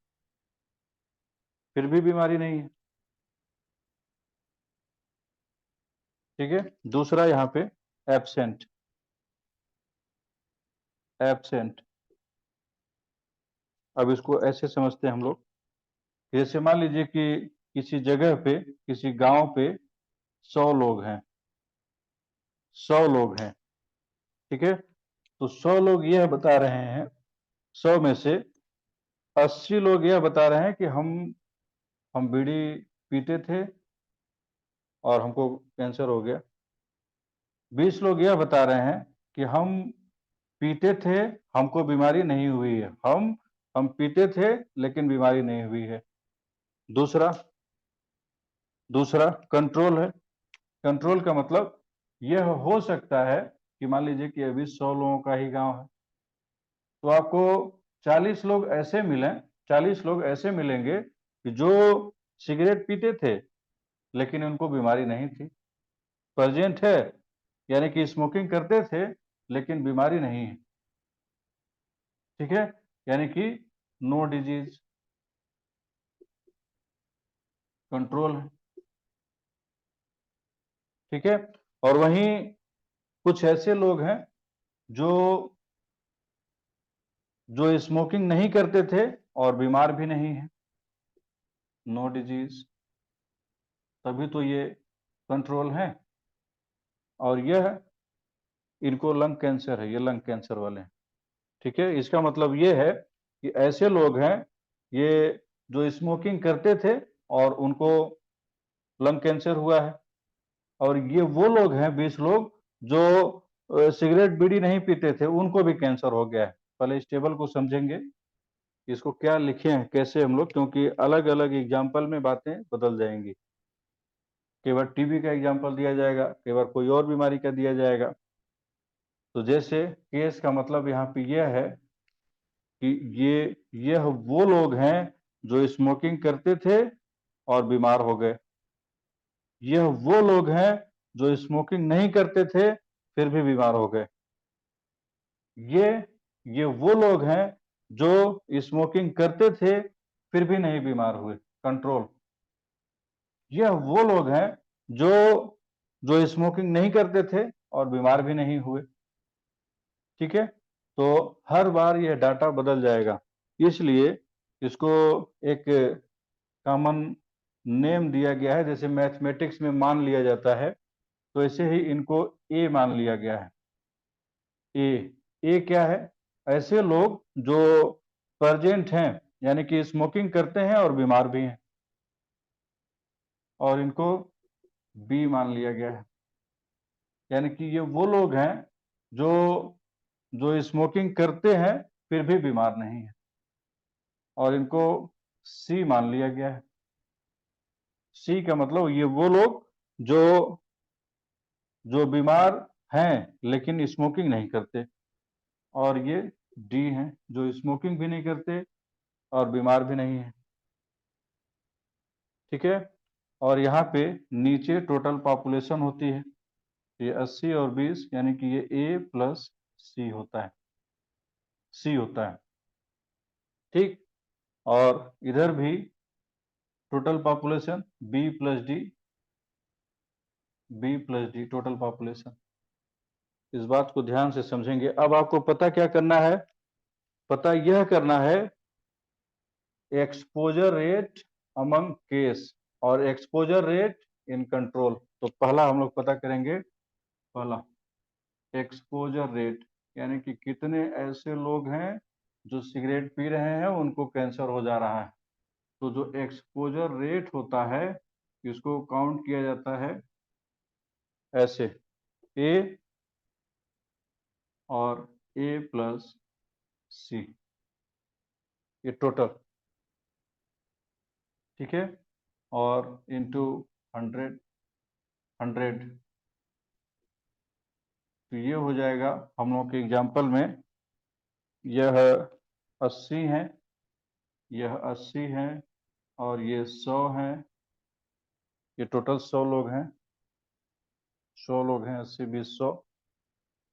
फिर भी बीमारी नहीं है। ठीक है, दूसरा यहाँ पे एब्सेंट। एब्सेंट, अब इसको ऐसे समझते हैं हम लोग, जैसे मान लीजिए कि किसी जगह पे, किसी गांव पे 100 लोग हैं, 100 लोग हैं। ठीक है, तो 100 लोग यह बता रहे हैं, 100 में से 80 लोग यह बता रहे हैं कि हम बीड़ी पीते थे और हमको कैंसर हो गया। 20 लोग यह बता रहे हैं कि हम पीते थे, हमको बीमारी नहीं हुई है। हम पीते थे लेकिन बीमारी नहीं हुई है। दूसरा, दूसरा कंट्रोल है। कंट्रोल का मतलब यह हो सकता है कि मान लीजिए कि अभी 100 लोगों का ही गांव है, तो आपको 40 लोग ऐसे मिले, 40 लोग ऐसे मिलेंगे कि जो सिगरेट पीते थे लेकिन उनको बीमारी नहीं थी। प्रेजेंट है, यानी कि स्मोकिंग करते थे लेकिन बीमारी नहीं है। ठीक है, यानी कि नो डिजीज। कंट्रोल है। ठीक है। और वहीं कुछ ऐसे लोग हैं जो जो स्मोकिंग नहीं करते थे और बीमार भी नहीं है, नो डिजीज, तभी तो ये कंट्रोल है। और यह इनको लंग कैंसर है, ये लंग कैंसर वाले हैं। ठीक है, इसका मतलब ये है कि ऐसे लोग हैं ये जो स्मोकिंग करते थे और उनको लंग कैंसर हुआ है। और ये वो लोग हैं 20 लोग जो सिगरेट बीड़ी नहीं पीते थे, उनको भी कैंसर हो गया है। पहले इस टेबल को समझेंगे, इसको क्या लिखे हैं कैसे हम लोग, क्योंकि अलग अलग एग्जाम्पल में बातें बदल जाएंगी। कई बार टीबी का एग्जाम्पल दिया जाएगा, कई बार कोई और बीमारी का दिया जाएगा। तो जैसे केस का मतलब यहाँ पे यह है कि यह वो लोग हैं जो स्मोकिंग करते थे और बीमार हो गए। यह वो लोग हैं जो स्मोकिंग नहीं करते थे फिर भी बीमार हो गए। ये ये वो लोग हैं जो स्मोकिंग करते थे फिर भी नहीं बीमार हुए, कंट्रोल। यह वो लोग हैं जो जो स्मोकिंग नहीं करते थे और बीमार भी नहीं हुए। ठीक है, तो हर बार यह डाटा बदल जाएगा, इसलिए इसको एक कॉमन नेम दिया गया है। जैसे मैथमेटिक्स में मान लिया जाता है, तो ऐसे ही इनको ए मान लिया गया है। ए क्या है? ऐसे लोग जो प्रेजेंट हैं, यानी कि स्मोकिंग करते हैं और बीमार भी हैं, और इनको बी मान लिया गया है। यानी कि ये वो लोग हैं जो जो स्मोकिंग करते हैं फिर भी बीमार नहीं है, और इनको सी मान लिया गया है। सी का मतलब ये वो लोग जो जो बीमार हैं लेकिन स्मोकिंग नहीं करते, और ये डी हैं जो स्मोकिंग भी नहीं करते और बीमार भी नहीं है। ठीक है, और यहाँ पे नीचे टोटल पॉपुलेशन होती है, ये 80 और 20, यानी कि ये ए प्लस सी होता है, सी होता है। ठीक, और इधर भी total population B plus D, B plus D total population. इस बात को ध्यान से समझेंगे। अब आपको पता क्या करना है? पता यह करना है एक्सपोजर रेट अमंग केस और एक्सपोजर रेट इन कंट्रोल। तो पहला हम लोग पता करेंगे, पहला एक्सपोजर रेट, यानी कि कितने ऐसे लोग हैं जो सिगरेट पी रहे हैं उनको कैंसर हो जा रहा है। तो जो एक्सपोजर रेट होता है इसको काउंट किया जाता है ऐसे, ए और ए प्लस सी, ये टोटल। ठीक है, और इंटू 100, 100, तो ये हो जाएगा हम लोग के एग्जाम्पल में, यह 80 है, यह 80 है, और ये 100 है। ये टोटल 100 लोग हैं, 100 लोग हैं, 80 20 100,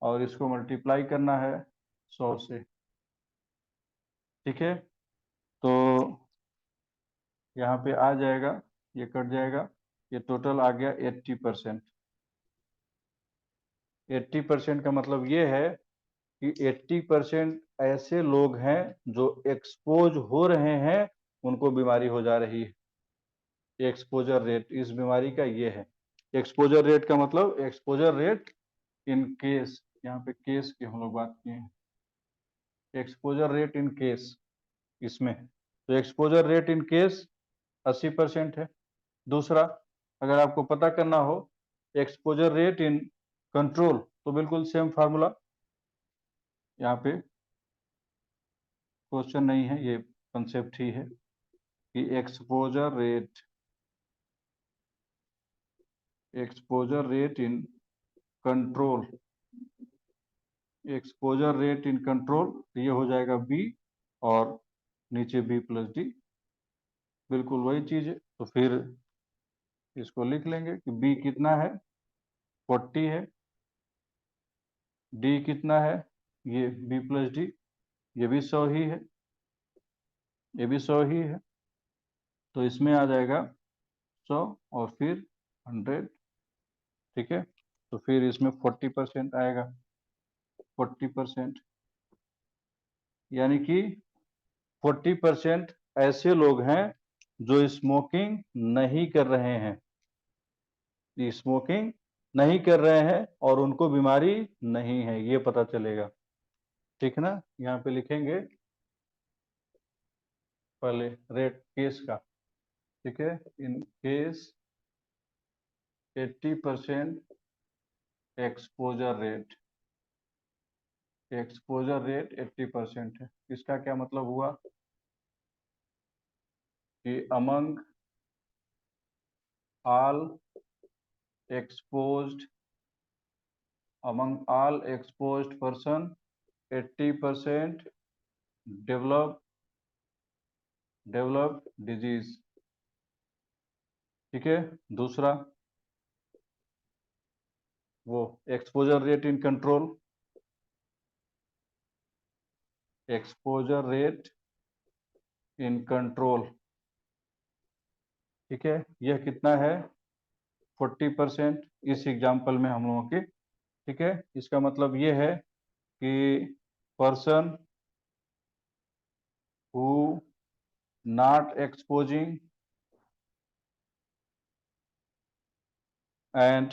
और इसको मल्टीप्लाई करना है 100 से। ठीक है, तो यहाँ पे आ जाएगा, ये कट जाएगा, ये टोटल आ गया 80%। 80% का मतलब ये है कि 80% ऐसे लोग हैं जो एक्सपोज हो रहे हैं, उनको बीमारी हो जा रही है। एक्सपोजर रेट इस बीमारी का ये है। एक्सपोजर रेट का मतलब एक्सपोजर रेट इन केस, यहाँ पे केस की हम लोग बात किए हैं, एक्सपोजर रेट इन केस इसमें। तो एक्सपोजर रेट इन केस 80% है। दूसरा, अगर आपको पता करना हो एक्सपोजर रेट इन कंट्रोल, तो बिल्कुल सेम फार्मूला, यहाँ पे क्वेश्चन नहीं है, ये कंसेप्ट ही है कि exposure rate in control, exposure rate in control, तो ये हो जाएगा बी, और नीचे बी प्लस डी, बिल्कुल वही चीज है। तो फिर इसको लिख लेंगे कि बी कितना है, 40 है, डी कितना है, ये बी प्लस डी, ये भी 100 ही है, ये भी 100 ही है। तो इसमें आ जाएगा 100 और फिर 100, ठीक है। तो फिर इसमें 40% आएगा, 40%, यानी कि 40% ऐसे लोग हैं जो स्मोकिंग नहीं कर रहे हैं, स्मोकिंग नहीं कर रहे हैं और उनको बीमारी नहीं है, ये पता चलेगा, ठीक है ना। यहाँ पे लिखेंगे पहले रेट केस का, ठीक है। In case 80% exposure rate, exposure rate 80% है। इसका क्या मतलब हुआ कि among all exposed, among all exposed person 80% develop disease, ठीक है। दूसरा वो exposure rate in control, exposure rate in control, ठीक है। यह कितना है 40% इस एग्जाम्पल में हम लोगों के, ठीक है। इसका मतलब ये है कि person who not exposing and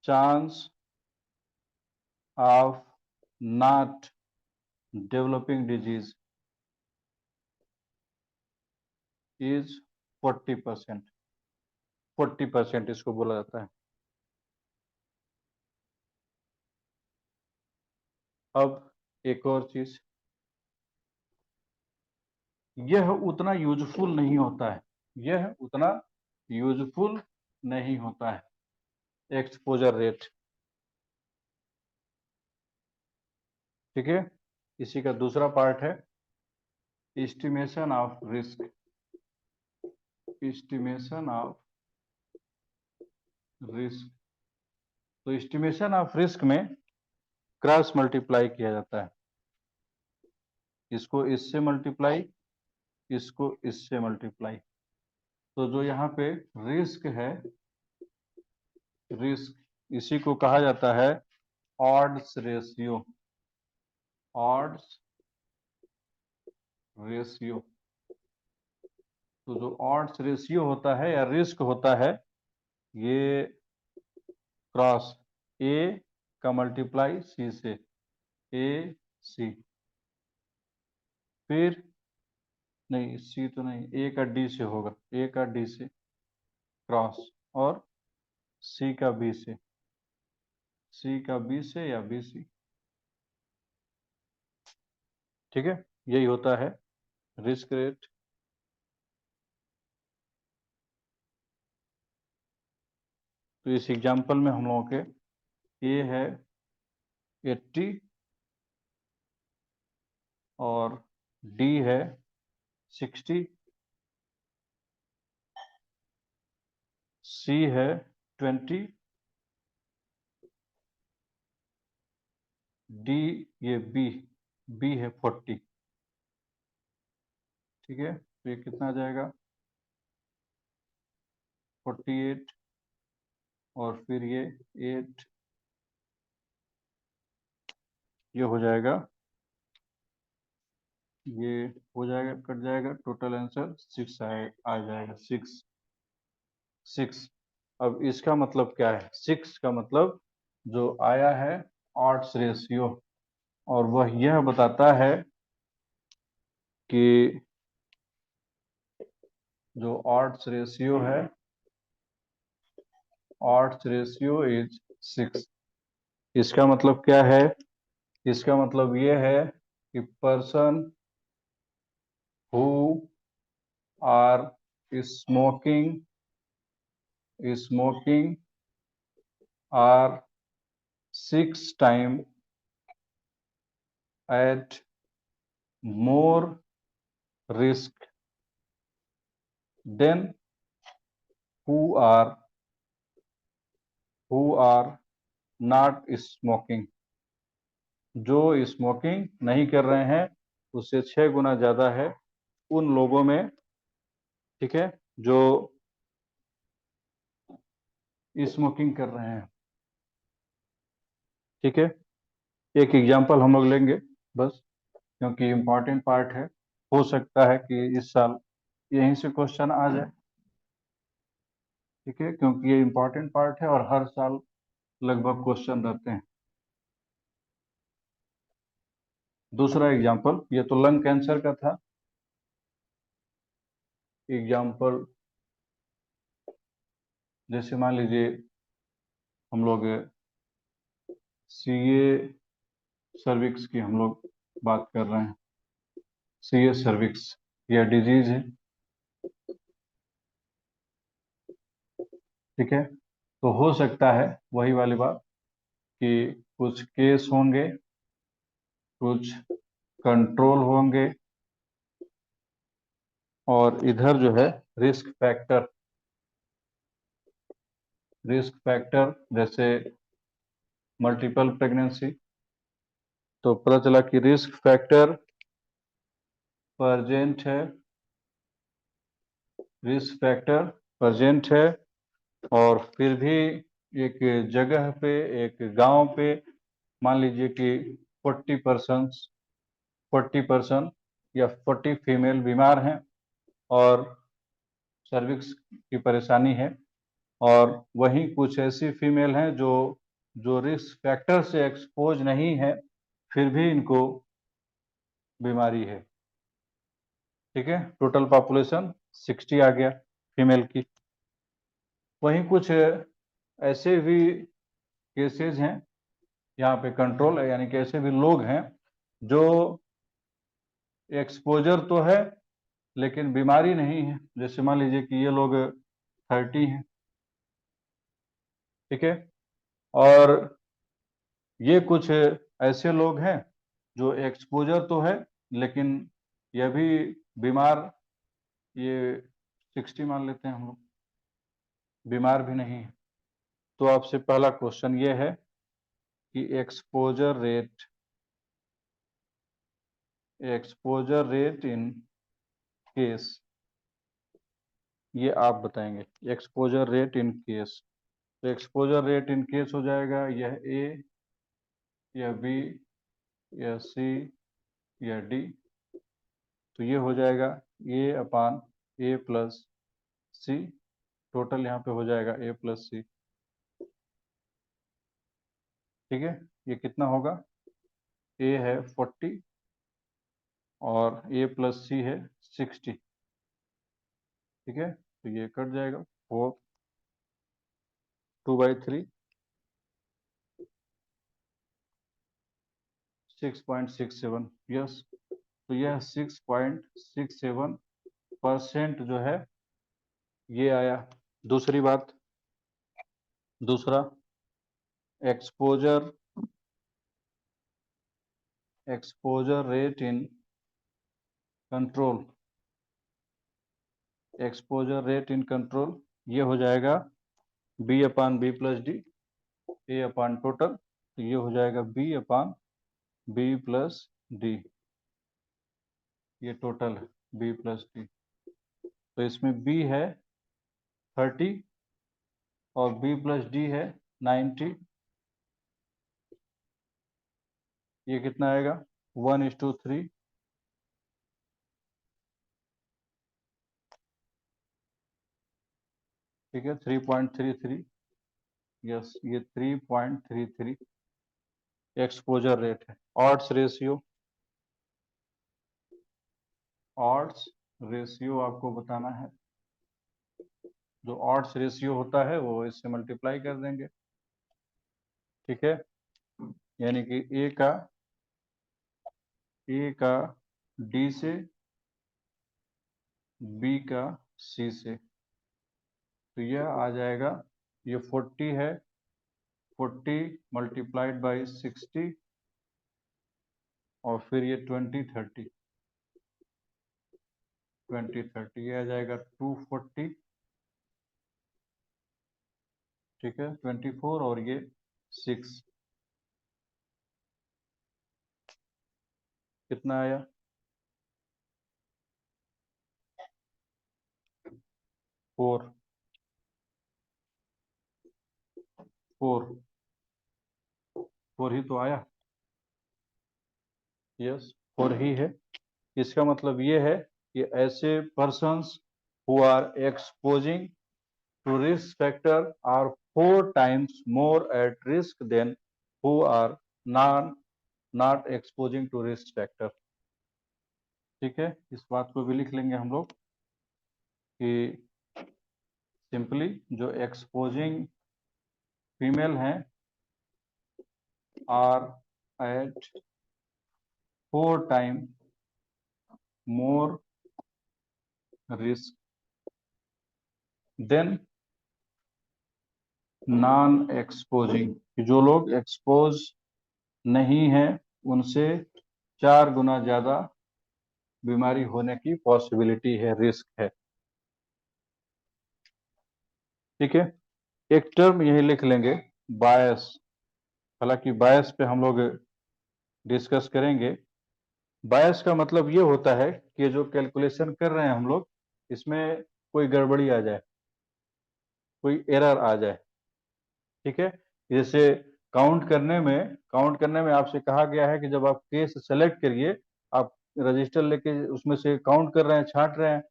chance of not developing disease is 40%, 40% इसको बोला जाता है। अब एक और चीज, यह उतना यूजफुल नहीं होता है, यह उतना यूजफुल नहीं होता है एक्सपोजर रेट, ठीक है। इसी का दूसरा पार्ट है estimation of risk, estimation of risk. तो एस्टिमेशन ऑफ रिस्क में क्रॉस मल्टीप्लाई किया जाता है, इसको इससे मल्टीप्लाई, इसको इससे मल्टीप्लाई। तो जो यहाँ पे रिस्क है, रिस्क इसी को कहा जाता है ऑड्स रेशियो, ऑड्स रेशियो। तो जो ऑड्स रेशियो होता है या रिस्क होता है, ये क्रॉस ए का मल्टीप्लाई सी से, ए सी, फिर नहीं सी तो नहीं, ए का डी से होगा, ए का डी से क्रॉस, और सी का बी से, सी का बी से या बी सी, ठीक है। यही होता है रिस्क रेट। तो इस एग्जांपल में हम लोगों के ए है 80 और डी है 60, सी है 20, डी ये बी है 40, ठीक है। तो ये कितना आ जाएगा 48 और फिर ये 8, ये हो जाएगा, ये हो जाएगा, कट जाएगा, टोटल आंसर 6 आ जाएगा, 6, 6। अब इसका मतलब क्या है, 6 का मतलब जो आया है ऑड्स रेशियो, और वह यह बताता है कि जो ऑड्स रेशियो है, ऑड्स रेशियो इज 6। इसका मतलब क्या है, इसका मतलब यह है कि person who are smoking, smoking are 6 time at more risk than who are who are not smoking। जो स्मोकिंग नहीं कर रहे हैं उससे 6 गुना ज्यादा है उन लोगों में, ठीक है, जो स्मोकिंग कर रहे हैं। ठीक है, एक एग्जांपल हम लोग लेंगे बस, क्योंकि इम्पोर्टेंट पार्ट है। हो सकता है कि इस साल यहीं से क्वेश्चन आ जाए। ठीक है, क्योंकि ये इम्पोर्टेंट पार्ट है और हर साल लगभग क्वेश्चन रहते हैं। दूसरा एग्जांपल, ये तो लंग कैंसर का था। एग्जांपल जैसे मान लीजिए हम लोग सीए सर्विक्स की हम लोग बात कर रहे हैं। सीए सर्विक्स यह डिजीज है। ठीक है, तो हो सकता है वही वाली बात कि कुछ केस होंगे, कुछ कंट्रोल होंगे, और इधर जो है रिस्क फैक्टर जैसे मल्टीपल प्रेगनेंसी, तो पता चला कि रिस्क फैक्टर प्रेजेंट है, रिस्क फैक्टर प्रेजेंट है, और फिर भी एक जगह पे, एक गांव पे मान लीजिए कि 40% 40% या 40 फीमेल बीमार हैं और सर्विक्स की परेशानी है, और वहीं कुछ ऐसी फीमेल हैं जो जो रिस्क फैक्टर से एक्सपोज नहीं है, फिर भी इनको बीमारी है। ठीक है, टोटल पॉपुलेशन 60 आ गया फीमेल की। वहीं कुछ ऐसे भी केसेस हैं, यहाँ पे कंट्रोल है, यानी कि ऐसे भी लोग हैं जो एक्सपोजर तो है लेकिन बीमारी नहीं है। जैसे मान लीजिए कि ये लोग 30 हैं। ठीक है, और ये कुछ ऐसे लोग हैं जो एक्सपोजर तो है लेकिन यह भी बीमार, ये 60 मान लेते हैं हम लोग, बीमार भी नहीं है। तो आपसे पहला क्वेश्चन ये है कि एक्सपोजर रेट इन केस, ये आप बताएंगे। एक्सपोजर रेट इन केस, तो एक्सपोजर रेट इन केस हो जाएगा यह ए या बी या सी या डी। तो ये हो जाएगा ए अपान ए प्लस सी, टोटल यहाँ पे हो जाएगा ए प्लस सी। ठीक है, ये कितना होगा, ए है 40 और ए प्लस सी है 60। ठीक है, तो ये कट जाएगा, 2/3 6.67। यस, तो यह 6.67% जो है ये आया। दूसरी बात, दूसरा exposure exposure rate in control, exposure rate in control ये हो जाएगा बी अपान बी प्लस डी, ए अपान टोटल, तो ये हो जाएगा बी अपान बी प्लस डी, ये टोटल है बी प्लस डी। तो इसमें बी है 30 और बी प्लस डी है 90। ये कितना आएगा, 1:3। ठीक है, 3.33। यस, ये 3.33 एक्सपोजर रेट है। ऑड्स रेशियो, ऑड्स रेशियो आपको बताना है। जो ऑड्स रेशियो होता है वो इससे मल्टीप्लाई कर देंगे। ठीक है, यानी कि ए का डी से, बी का सी से, तो यह आ जाएगा, ये 40 है, 40 मल्टीप्लाइड बाई 60, और फिर ये 20 30 ये आ जाएगा 240। ठीक है, 24 और ये 6, कितना आया, 4। फोर, फोर ही तो आया। यस, फोर ही है। इसका मतलब ये है कि ऐसे persons who are exposing to risk factor are 4 times more at risk than who are non not exposing to risk factor। ठीक है, इस बात को भी लिख लेंगे हम लोग कि सिंपली जो एक्सपोजिंग फीमेल हैं are at 4 time more risk than non exposing, जो लोग एक्सपोज नहीं है उनसे 4 गुना ज्यादा बीमारी होने की पॉसिबिलिटी है, रिस्क है। ठीक है, एक टर्म यही लिख लेंगे, बायस। हालांकि बायस पे हम लोग डिस्कस करेंगे। बायस का मतलब ये होता है कि जो कैलकुलेशन कर रहे हैं हम लोग, इसमें कोई गड़बड़ी आ जाए, कोई एरर आ जाए। ठीक है, जैसे काउंट करने में आपसे कहा गया है कि जब आप केस सेलेक्ट करिए, आप रजिस्टर लेके उसमें से काउंट कर रहे हैं, छांट रहे हैं,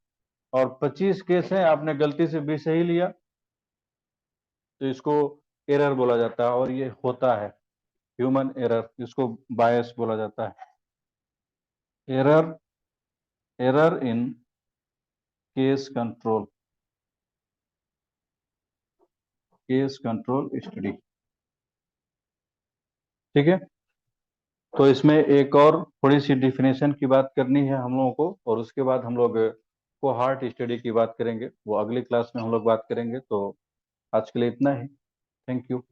और 25 केस हैं, आपने गलती से 20 ही लिया, तो इसको एरर बोला जाता है, और ये होता है ह्यूमन एरर, इसको बायस बोला जाता है। Error, error in case control, case control study. ठीक है, तो इसमें एक और थोड़ी सी डिफिनेशन की बात करनी है हम लोगों को, और उसके बाद हम लोग को हार्ट स्टडी की बात करेंगे, वो अगली क्लास में हम लोग बात करेंगे। तो आज के लिए इतना ही। Thank you.